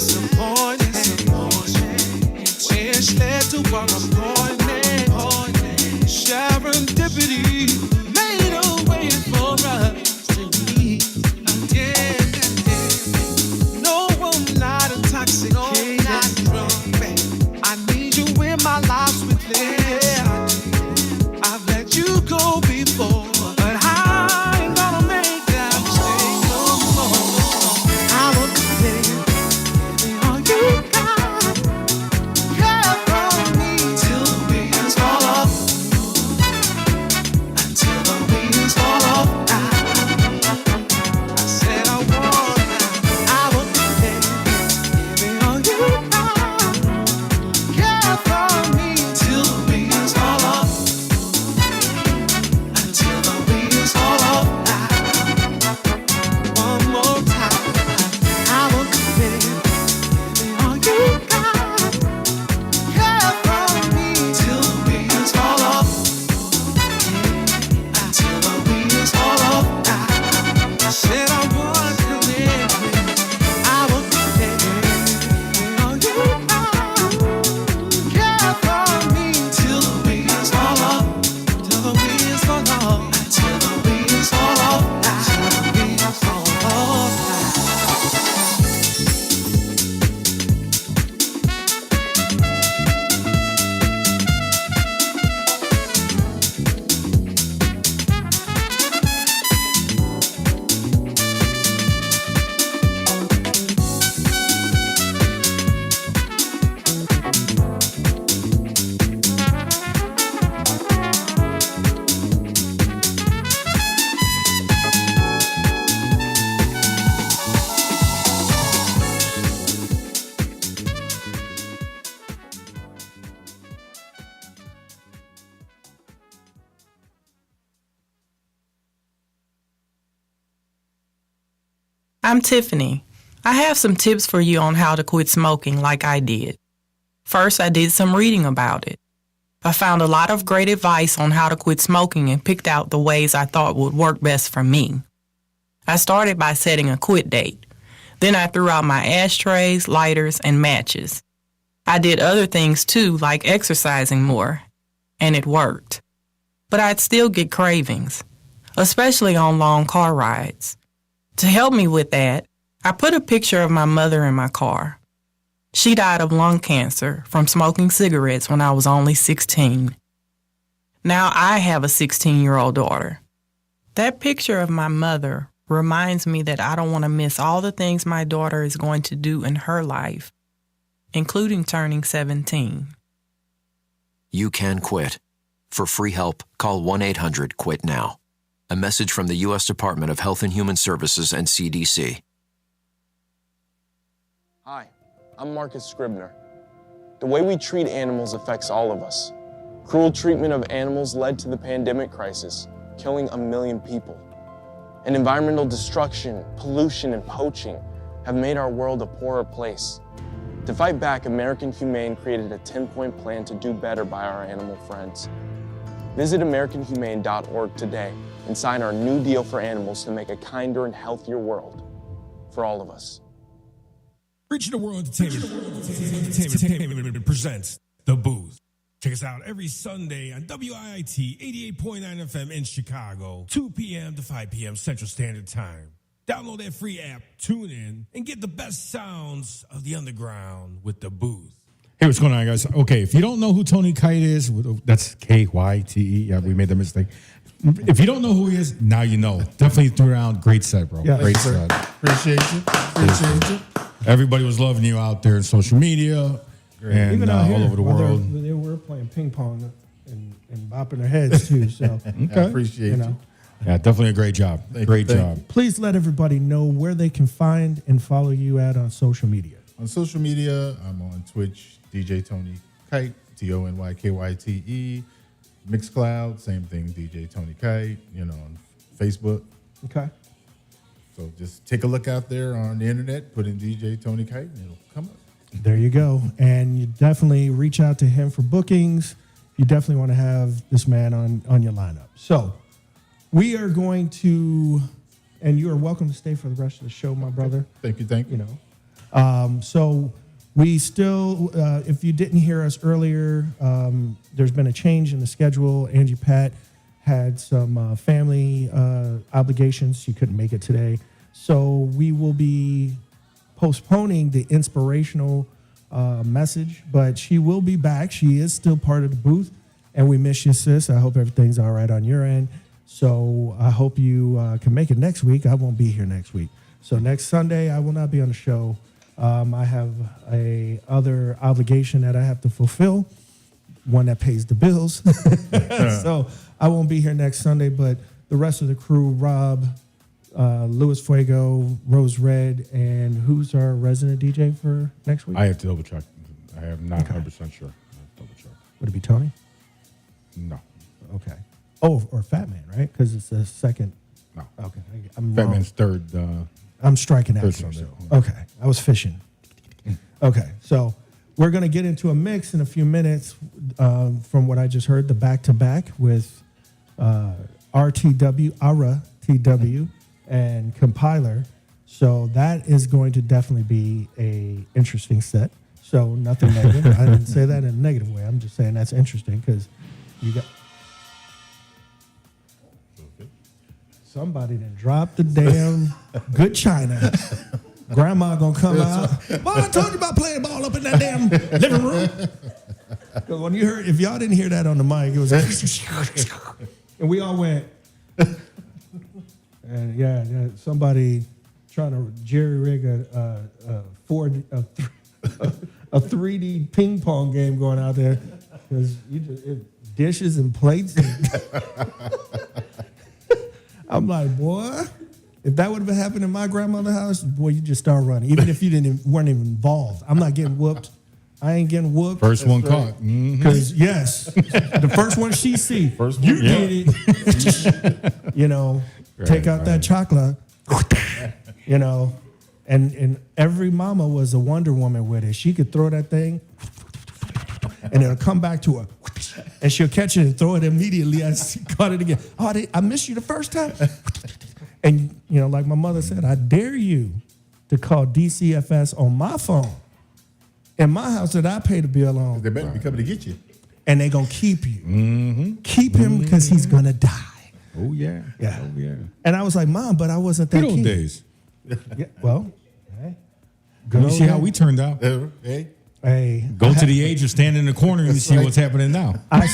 disappointed. Wish led to our appointment. Serendipity made a way for us to meet again. No, I'm not intoxicated. I need you in my life with this. I've let you go before, but I ain't gonna make that mistake no more. I want to live all you got. Care for me till the wheels fall off. Until the wheels fall off. I said I want to live all you got. Care for me till the wheels fall off. Until the wheels fall off. One more time. I want to live all you got. Care for me till the wheels fall off. Until the wheels fall off. I said I want to live. I want to live all you got. Care for me till the wheels fall off. Till the wheels fall off. Till the wheels fall off. Till the wheels fall off. I'm Tiffany. I have some tips for you on how to quit smoking like I did. First, I did some reading about it. I found a lot of great advice on how to quit smoking and picked out the ways I thought would work best for me. I started by setting a quit date. Then I threw out my ashtrays, lighters, and matches. I did other things too, like exercising more, and it worked. But I'd still get cravings, especially on long car rides. To help me with that, I put a picture of my mother in my car. She died of lung cancer from smoking cigarettes when I was only 16. Now I have a 16-year-old daughter. That picture of my mother reminds me that I don't want to miss all the things my daughter is going to do in her life, including turning 17. You can quit. For free help, call 1-800-QUIT-NOW. A message from the U.S. Department of Health and Human Services and CDC. Hi, I'm Marcus Scribner. The way we treat animals affects all of us. Cruel treatment of animals led to the pandemic crisis, killing 1 million people. And environmental destruction, pollution, and poaching have made our world a poorer place. To fight back, American Humane created a 10-point plan to do better by our animal friends. Visit AmericanHumane.org today and sign our new deal for animals to make a kinder and healthier world for all of us. Reaching the World Entertainment presents The Booth. Check us out every Sunday on WIIT 88.9 FM in Chicago, 2 p.m. to 5 p.m. Central Standard Time. Download that free app, tune in, and get the best sounds of the underground with The Booth. Hey, what's going on, guys? Okay, if you don't know who Tony Kyte is, that's Kyte. Yeah, we made the mistake. If you don't know who he is, now you know. Definitely threw around. Great set, bro. Yeah, great set. Appreciate you. Everybody was loving you out there in social media and Even out here, all over the world. They were playing ping pong and bopping their heads too. So I appreciate you. Yeah, definitely a great job. Great job. Please let everybody know where they can find and follow you at on social media. On social media, I'm on Twitch, DJ Tony Kyte, TonyKyte. Mixcloud, same thing, DJ Tony Kyte, on Facebook. Okay. So just take a look out there on the internet, put in DJ Tony Kyte, and it'll come up. There you go. And you definitely reach out to him for bookings. You definitely want to have this man on your lineup. So we are going to, and you are welcome to stay for the rest of the show, my brother. Thank you. So we still, if you didn't hear us earlier, there's been a change in the schedule. Angie Pat had some family obligations. She couldn't make it today. So we will be postponing the inspirational message, but she will be back. She is still part of the booth, and we miss you, sis. I hope everything's all right on your end. So I hope you can make it next week. I won't be here next week. So next Sunday, I will not be on the show. I have a other obligation that I have to fulfill, one that pays the bills. So I won't be here next Sunday, but the rest of the crew, Rob, Luis Fuego, Rose Red, and who's our resident DJ for next week? I have to double check. I am not 100% sure. Double check. Would it be Tony? No. Okay. Oh, or Fat Man, right? Because it's the second. No. Okay. I'm Fat wrong. Man's third. I'm striking out. Third Here, Sunday. so. Okay. I was fishing. Okay. So we're going to get into a mix in a few minutes from what I just heard, the back-to-back with RTW, Ara TW, and Compil3r. So that is going to definitely be a interesting set. So nothing negative. I didn't say that in a negative way. I'm just saying that's interesting because you got somebody that dropped the damn good china. Grandma gonna come out. Well, I told you about playing ball up in that damn living room. Because when you heard, if y'all didn't hear that on the mic, it was and we all went. And yeah, somebody trying to jerry rig a 3D ping pong game going out there because dishes and plates. I'm like, boy, if that would have happened in my grandmother's house, boy, you just start running. Even if you weren't even involved, I'm not getting whooped. I ain't getting whooped. First one caught. Because yes, the first one she see, you get it. You know, take out that chocolate. You know, and every mama was a Wonder Woman with it. She could throw that thing, and it'll come back to her, and she'll catch it and throw it immediately. I caught it again. Oh, I missed you the first time. And you know, like my mother said, I dare you to call DCFS on my phone in my house that I pay the bill on. They better be coming to get you. And they gonna keep you. Keep him because he's gonna die. Oh yeah. Yeah. Oh yeah. And I was like, Mom, but I wasn't that Good old keen. days. Yeah, well, hey. You see how we turned out. Hey. Hey. Go to the age of standing in the corner and see what's happening now. I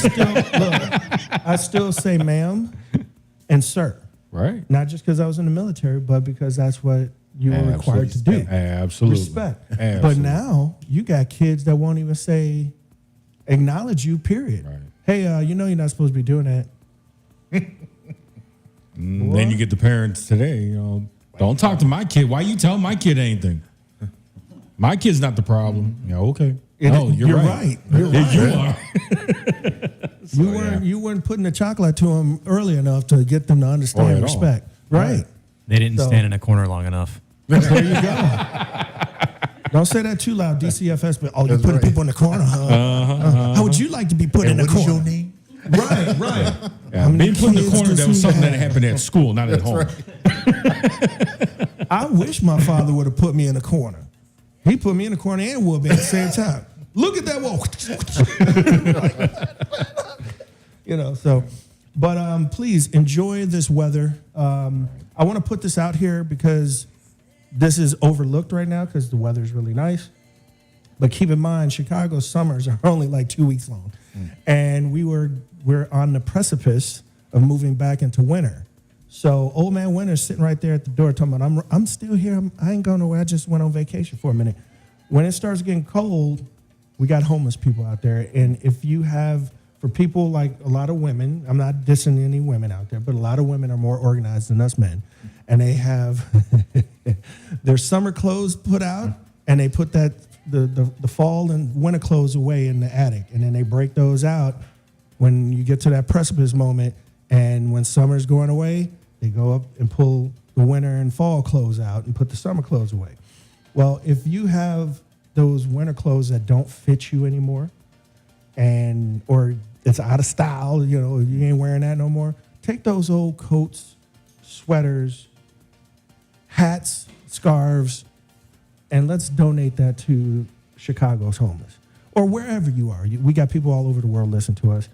still say ma'am and sir. Right. Not just because I was in the military, but because that's what you were required to do. Absolutely. Respect. Absolutely. But now you got kids that won't even acknowledge you, period. Right. Hey, you know you're not supposed to be doing that. Then you get the parents today, you know, don't talk to my kid. Why you tell my kid anything? My kid's not the problem. Yeah, okay. You're right. You're right. You are. You weren't putting the chocolate to them early enough to get them to understand at respect. Right. They didn't stand in a corner long enough. There you go. Don't say that too loud, DCFS. But you're putting people in the corner, huh? How would you like to be put in the corner? What is your name? Right. Yeah, being put in the corner, that was something that happened at school, not at home. Right. I wish my father would have put me in the corner. He put me in the corner and whooped me at the same time. Look at that wall. You know, so, but please enjoy this weather. I want to put this out here because this is overlooked right now because the weather is really nice. But keep in mind, Chicago's summers are only like 2 weeks long. And we're on the precipice of moving back into winter. So old man winter's sitting right there at the door talking about, I'm still here. I ain't going nowhere. I just went on vacation for a minute. When it starts getting cold, we got homeless people out there. And if you have, for people like a lot of women, I'm not dissing any women out there, but a lot of women are more organized than us men. And they have their summer clothes put out, and they put the fall and winter clothes away in the attic. And then they break those out when you get to that precipice moment. And when summer's going away, they go up and pull the winter and fall clothes out and put the summer clothes away. Well, if you have those winter clothes that don't fit you anymore, or it's out of style, you know, you ain't wearing that no more, take those old coats, sweaters, hats, scarves, and let's donate that to Chicago's homeless or wherever you are. We got people all over the world listen to us.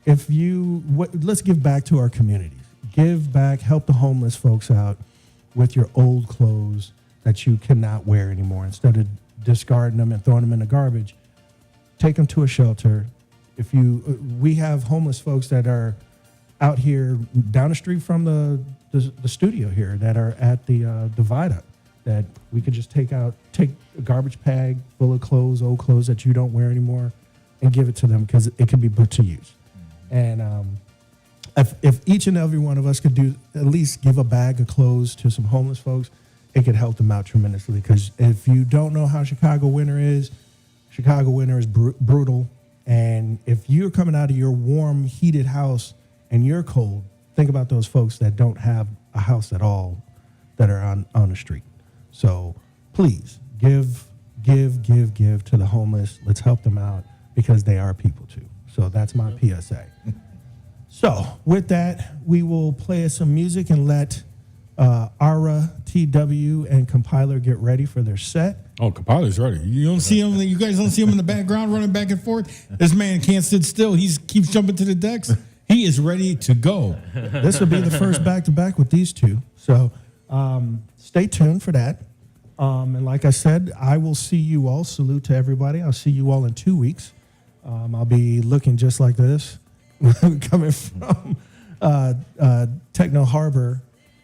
Let's give back to our communities. Give back, help the homeless folks out with your old clothes that you cannot wear anymore. Instead of discarding them and throwing them in the garbage, take them to a shelter. We have homeless folks that are out here down the street from the studio here that are at the Divide-Up that we could just take a garbage bag full of clothes, old clothes that you don't wear anymore, and give it to them because it can be put to use. And if each and every one of us could do at least give a bag of clothes to some homeless folks, it could help them out tremendously. Because if you don't know how Chicago winter is brutal. And if you're coming out of your warm, heated house and you're cold, think about those folks that don't have a house at all that are on the street. So please give to the homeless. Let's help them out because they are people too. So that's my PSA. So with that, we will play some music and let Ara, TW, and Compil3r get ready for their set. Oh, Compil3r's ready. You don't see him. You guys don't see him in the background running back and forth. This man can't sit still. He keeps jumping to the decks. He is ready to go. This will be the first back-to-back with these two. So stay tuned for that. And like I said, I will see you all. Salute to everybody. I'll see you all in 2 weeks. I'll be looking just like this, coming from Techno Harbor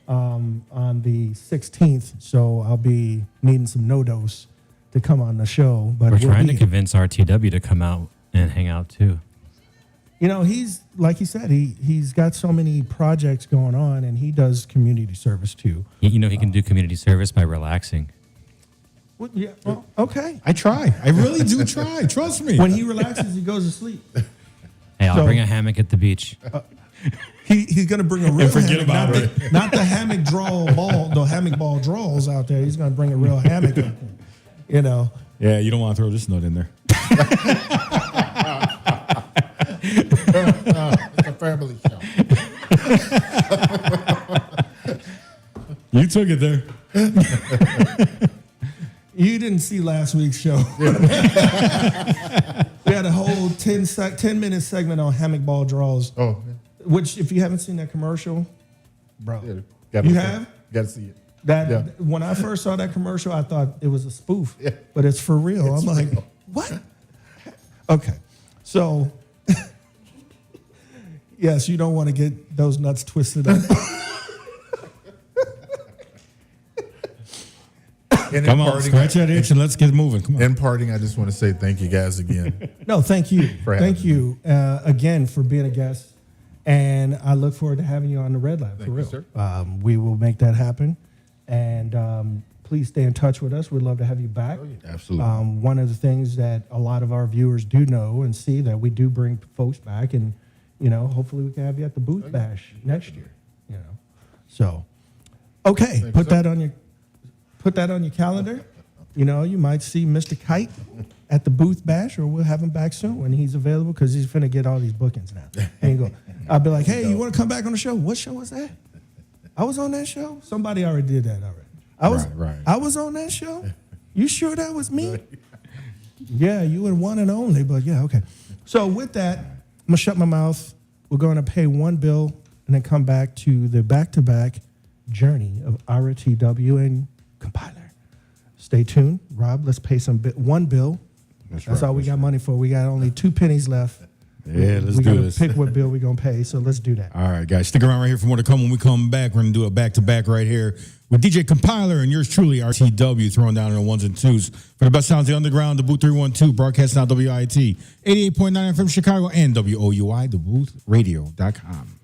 on the 16th. So I'll be needing some no-dose to come on the show. But we're trying to convince RTW to come out and hang out too. You know, he's like he said, he's got so many projects going on, and he does community service too. You know, he can do community service by relaxing. Well, yeah, well, okay. I try. I really do try. Trust me. When he relaxes, he goes to sleep. Hey, I'll bring a hammock at the beach. He's gonna bring a real forget hammock, about it. not the hammock the hammock ball draws out there. He's gonna bring a real hammock. You know. Yeah, you don't want to throw this note in there. It's a family show. You took it there. You didn't see last week's show. We had a whole 10-minute segment on hammock ball draws. Oh, which, if you haven't seen that commercial, bro, yeah, you have? Got to see it. When I first saw that commercial, I thought it was a spoof, but it's for real. I'm like, what? Okay, so yes, you don't want to get those nuts twisted up. Come on, scratch that itch and let's get moving. Come on. In parting, I just want to say thank you guys again. No, thank you. Thank you again for being a guest. And I look forward to having you on the Red Lab, for real. Sir. We will make that happen. And please stay in touch with us. We'd love to have you back. Oh, yeah. Absolutely. One of the things that a lot of our viewers do know and see that we do bring folks back. And, you know, hopefully we can have you at the Booth Bash next year. You know, so, okay, put that on your calendar. You know, you might see Mr. Kyte at the Booth Bash, or we'll have him back soon when he's available because he's finna get all these bookings now. I'll be like, hey, you want to come back on the show? What show was that? I was on that show? Somebody already did that already. I was on that show? You sure that was me? Yeah, you and one and only, but yeah, okay. So with that, I'm going to shut my mouth. We're going to pay one bill and then come back to the back-to-back journey of RTW and Compil3r. Stay tuned. Rob, let's pay one bill. That's all we got money for. We got only 2 pennies left. Yeah, let's we do gotta this. Pick what bill we're going to pay, so let's do that. All right, guys, stick around right here for more to come. When we come back, we're going to do a back-to-back right here with DJ Compil3r and yours truly, RTW, throwing down in the ones and twos. For the best sounds of the underground, DaBooth312, broadcasting out WIT, 88.9 FM Chicago, and WOUI, DaBoothRadio.com.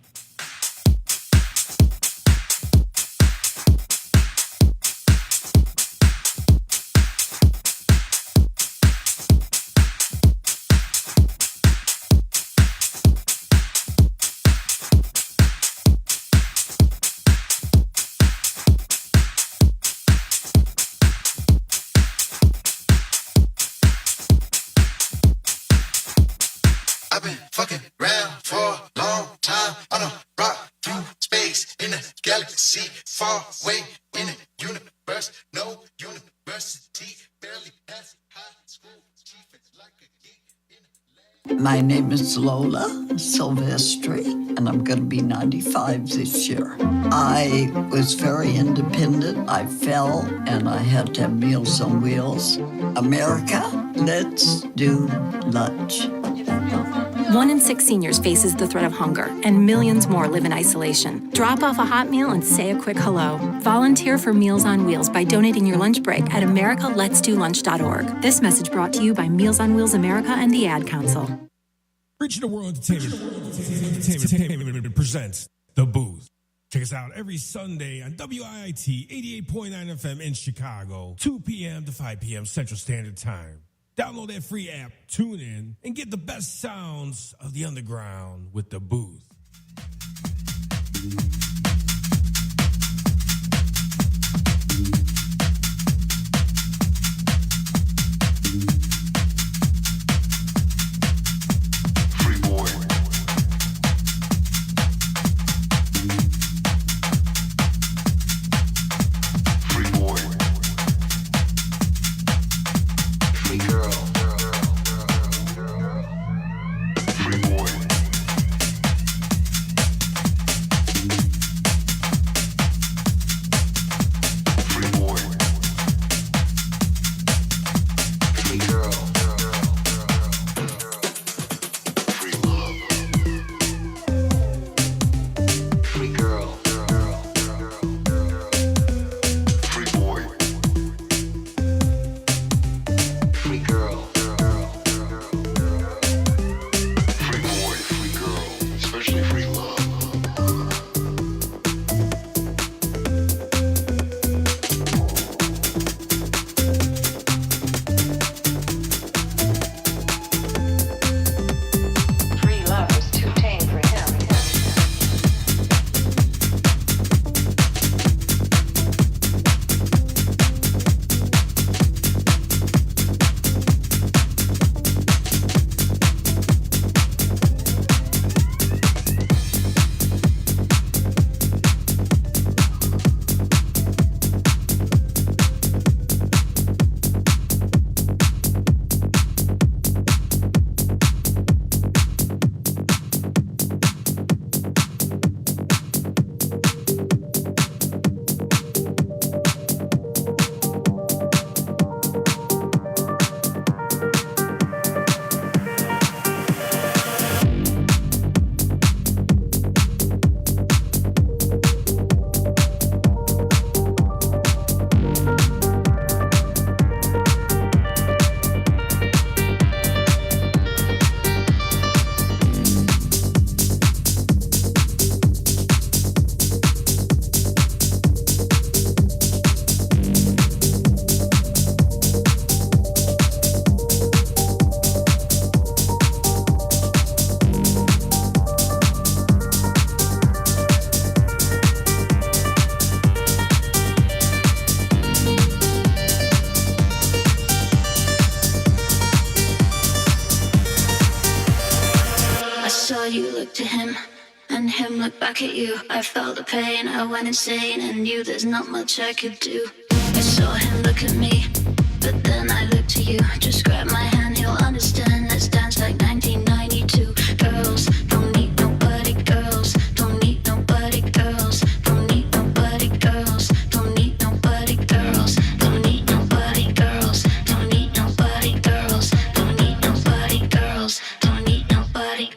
I've been fucking around for a long time. I done rock through space in the galaxy, far away in the universe. No university My name is Lola Silvestri, and I'm going to be 95 this year. I was very independent. I fell, and I had to have Meals on Wheels. America, let's do lunch. 1 in 6 seniors faces the threat of hunger, and millions more live in isolation. Drop off a hot meal and say a quick hello. Volunteer for Meals on Wheels by donating your lunch break at americaletsdolunch.org. This message brought to you by Meals on Wheels America and the Ad Council. Reaching the World Entertainment presents The Booth. Check us out every Sunday on WIIT 88.9 FM in Chicago, 2 p.m. to 5 p.m. Central Standard Time. Download that free app, tune in, and get the best sounds of the underground with The Booth. to him, and him look back at you. I felt the pain, I went insane, and knew there's not much I could do. I saw him look at me, but then I looked to you. Just grab my hand, you'll understand. Let's dance like 1992. Girls, don't need nobody. Girls, don't need nobody. Girls, don't need nobody. Girls, don't need nobody. Girls, don't need nobody. Girls, don't need nobody. Girls, don't need nobody. Girls, don't need nobody.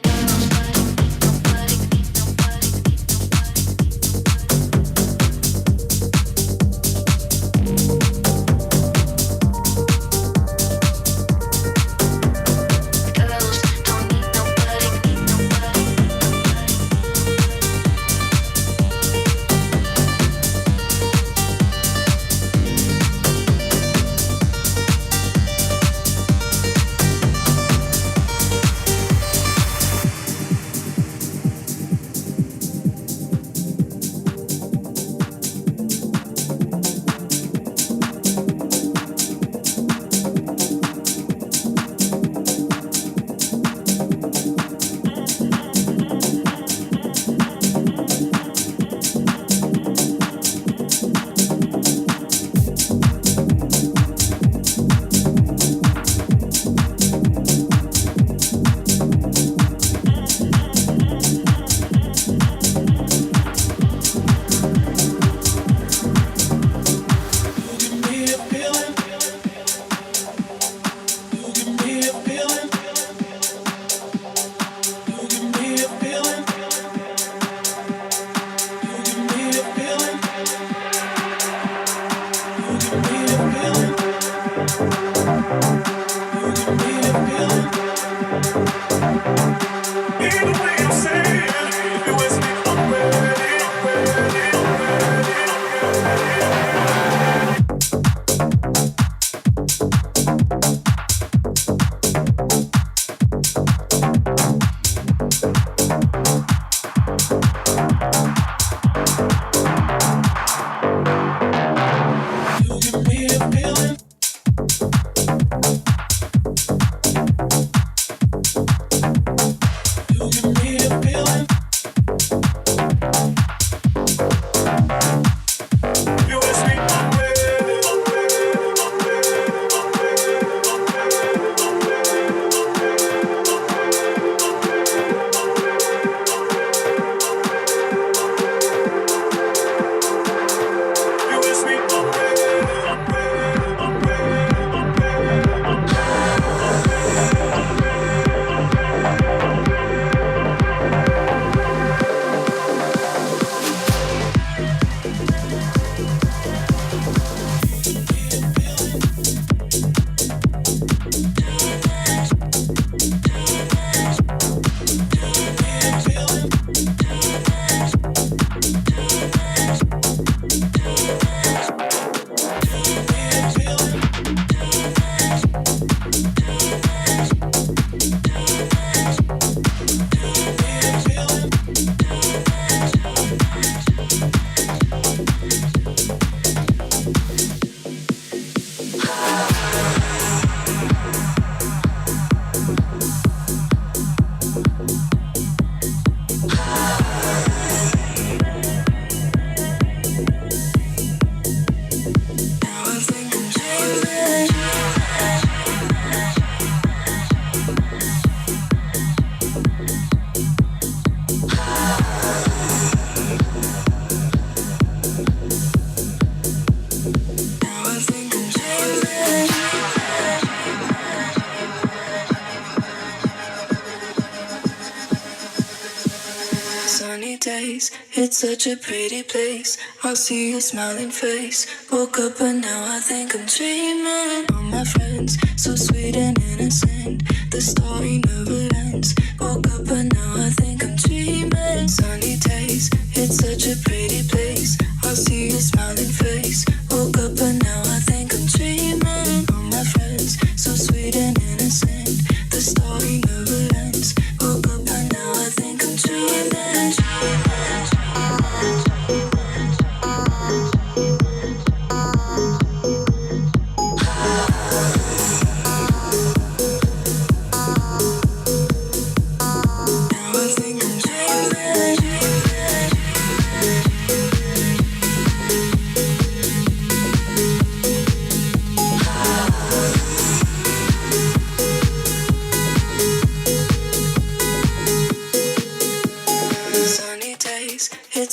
days. It's such a pretty place. I see your smiling face. Woke up and now I think I'm dreaming. All my friends, so sweet and innocent. The story never ends. Woke up and now I think I'm dreaming. Sunny days, it's such a pretty place. I see your smiling face. Woke up and now I think I'm dreaming. All my friends, so sweet and innocent. The story never ends. Woke up and now I think I'm dreaming.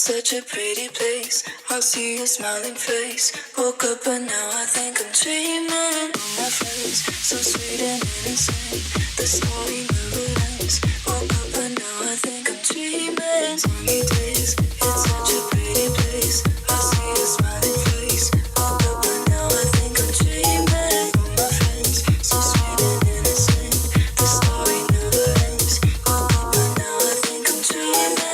Such a pretty place. I see your smiling face. Woke up and now I think I'm dreaming. All my friends, so sweet and innocent. The story never ends. Woke up and now I think I'm dreaming. Sunny days, it's such a pretty place. I see your smiling face. Woke up and now I think I'm dreaming. All my friends, so sweet and innocent. The story never ends. Woke up and now I think I'm dreaming.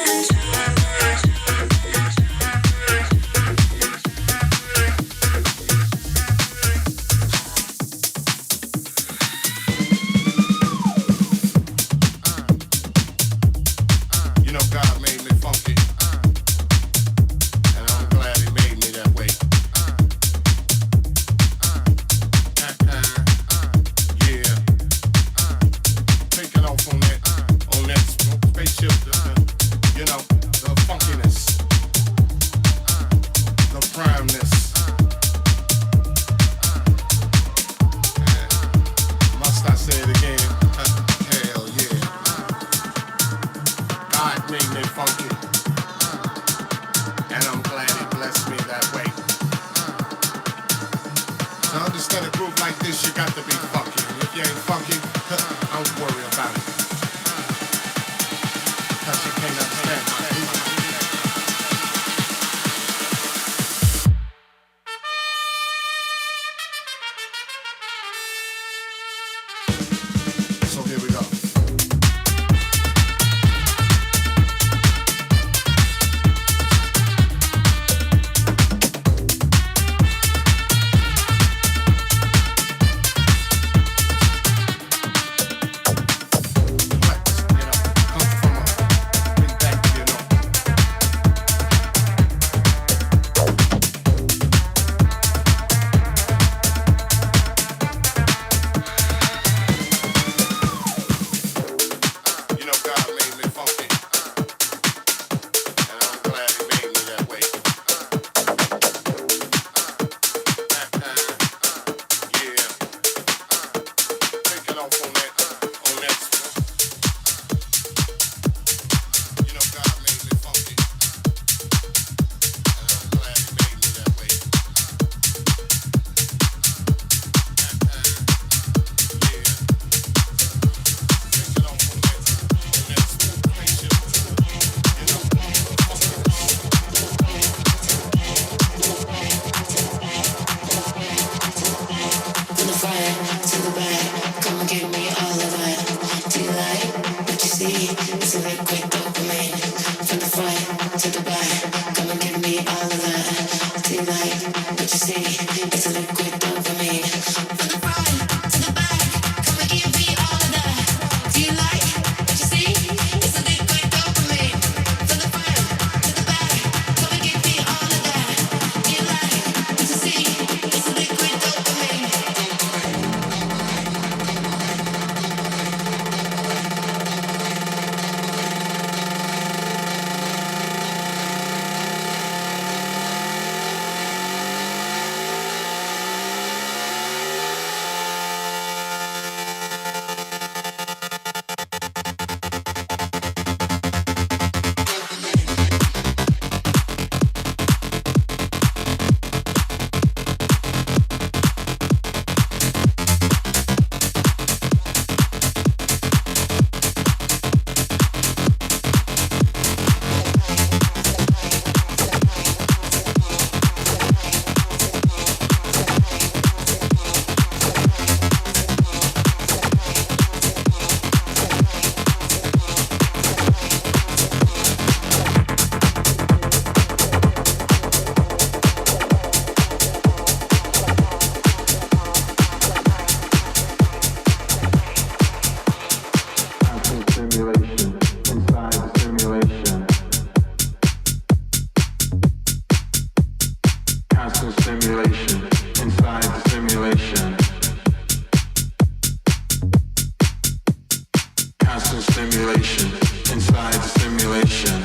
constant stimulation inside the simulation.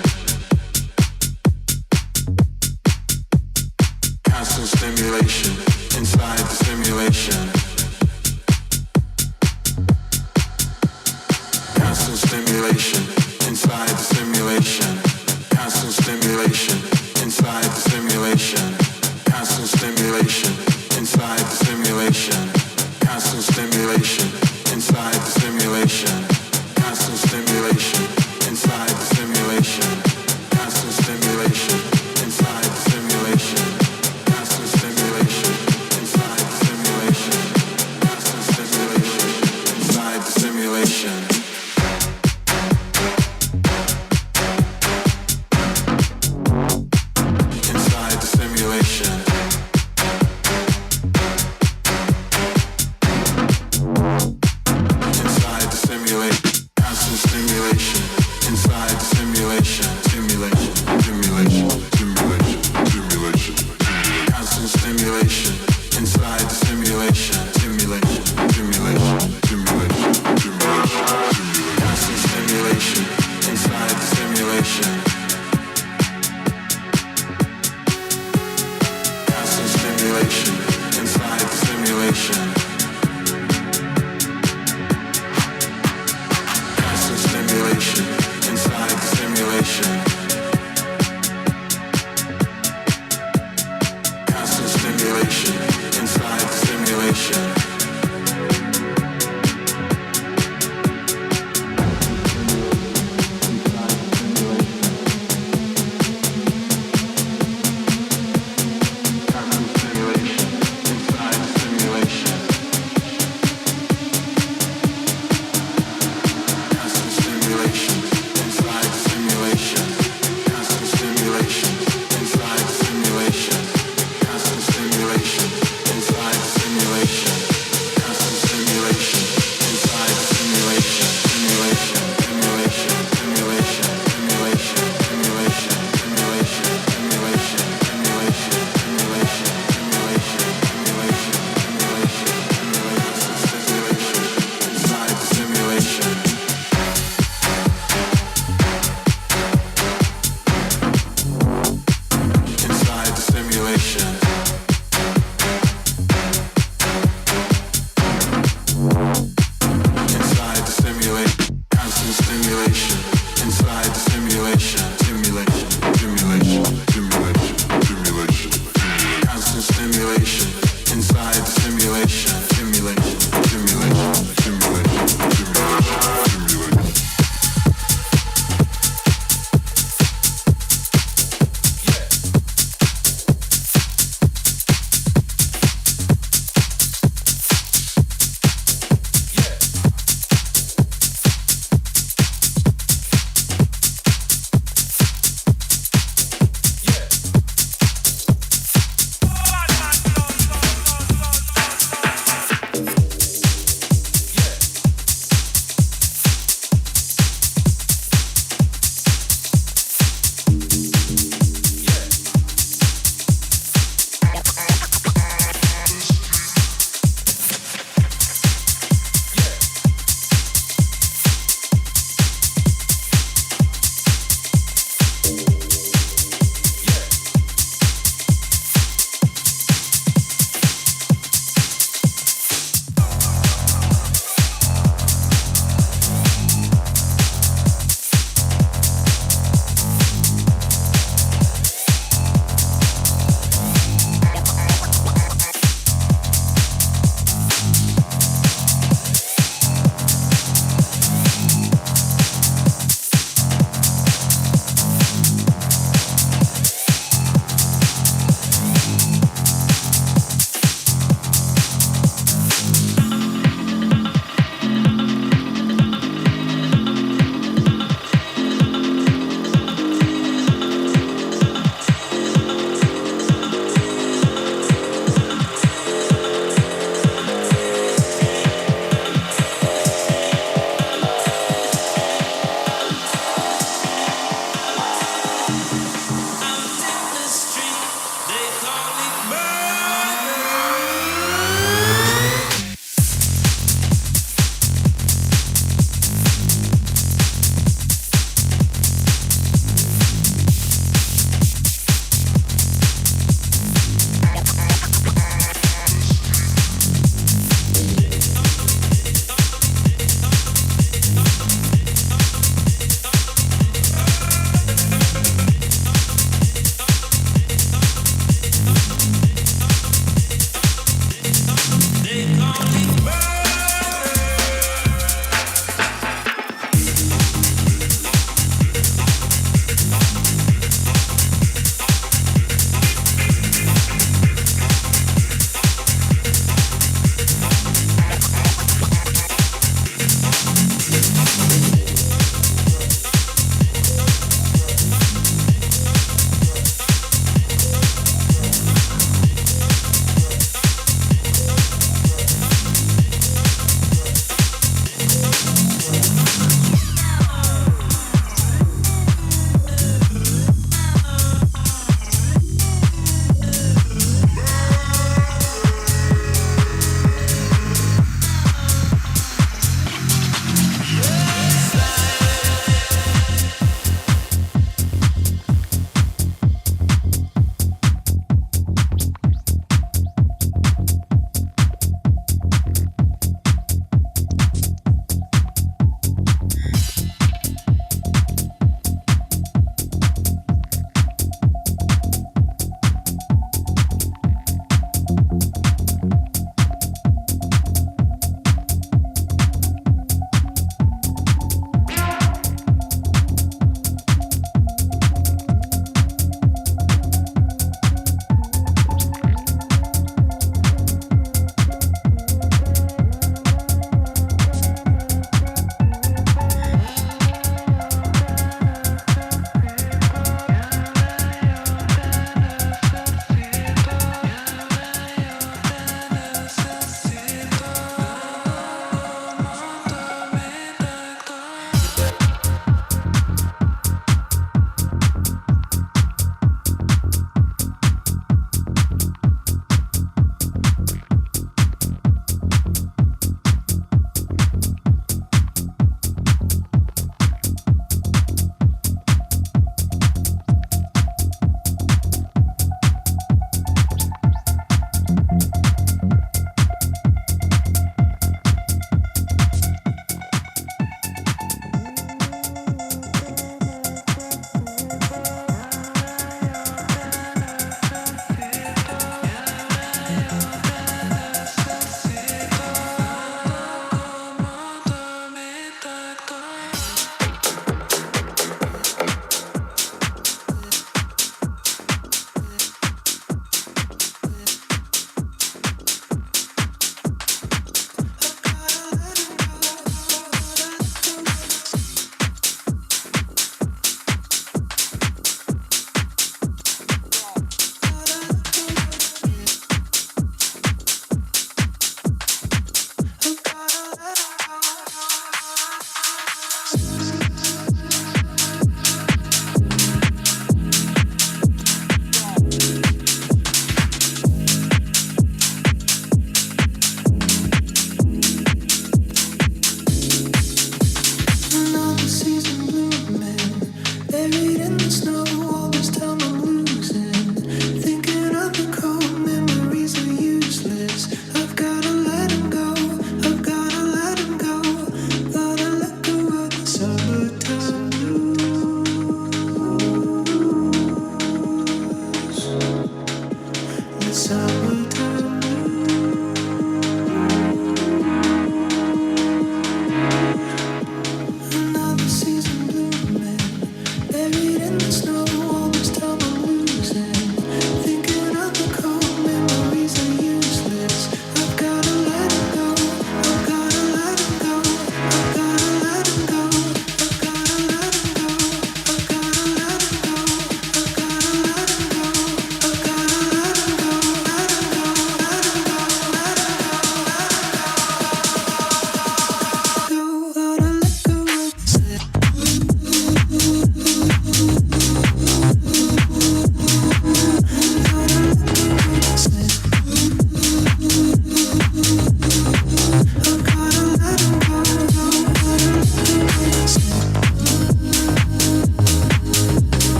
Constant stimulation inside the simulation. Constant stimulation inside the simulation. Constant stimulation inside the simulation. Constant stimulation inside the simulation. Constant stimulation inside the simulation. Constant stimulation inside the simulation.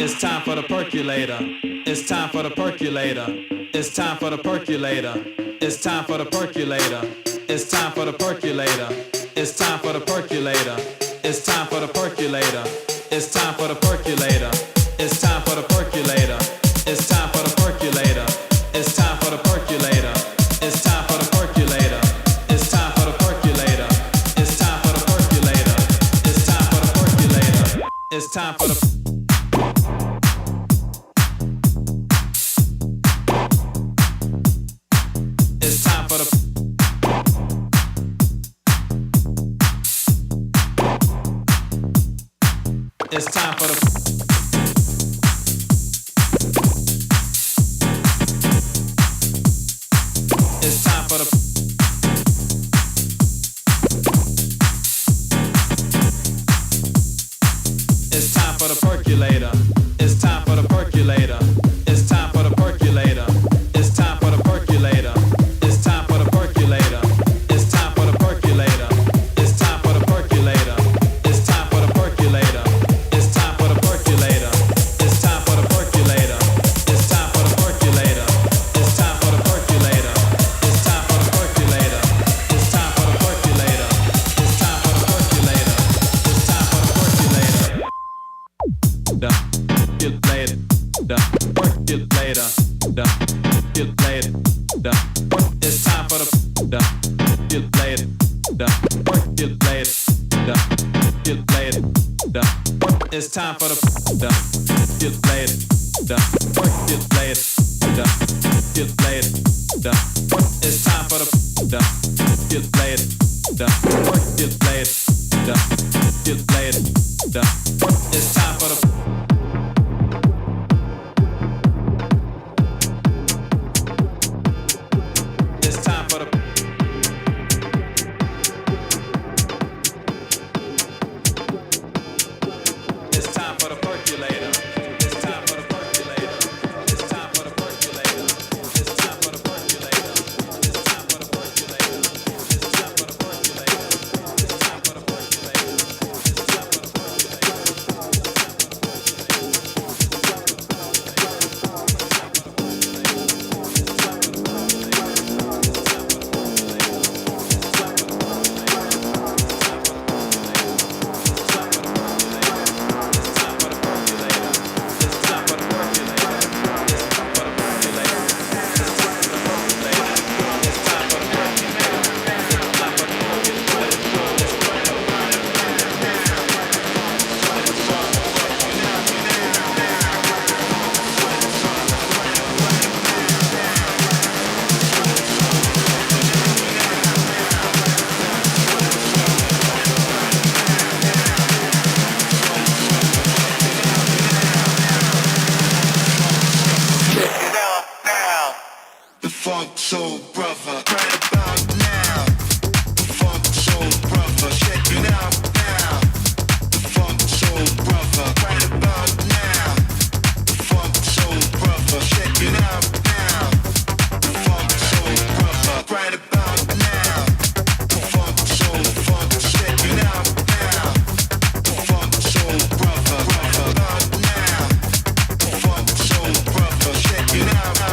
It's time for the percolator. It's time for the percolator. It's time for the percolator. It's time for the percolator. It's time for the percolator. It's time for the percolator. It's time for the percolator. It's time for the percolator. It's time for the percolator. It's time for the percolator. It's time for the percolator. It's time for the percolator. It's time for the percolator. It's time for the percolator. It's time for the percolator. It's time for the It's time for the It's time for the It's time for the percolator. It's time for the percolator. It's time for the percolator. It's time for the percolator. It's time for the percolator. It's time for the percolator. It's time for the percolator. It's time for the percolator. It's time for the percolator. It's time for the percolator. It's time for the percolator. It's time for the percolator. It's time for the percolator. It's time for the percolator. It's time for the percolator. It's time for the percolator. Percolator. Percolator. Percolator. It's time for the percolator. Percolator. Percolator. It's time for the percolator. Percolator. Percolator. It's time for the percolator. Percolator. Percolator. It's time for the It's time for the It's time for the percolator. It's time for the percolator. It's time for the percolator. It's time for the percolator. It's time for the percolator. It's time for the percolator. It's time for the soul brother, right about now. The funk soul brother, check it out now. The funk soul brother, right about now. The funk soul brother, check it out now. The funk soul brother, right about now. The funk soul brother, check it out now. The funk soul brother, right about now. The funk soul brother, check it out now.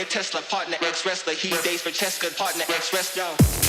Tesla, partner ex-wrestler, he dates for Cheska, partner ex-wrestler.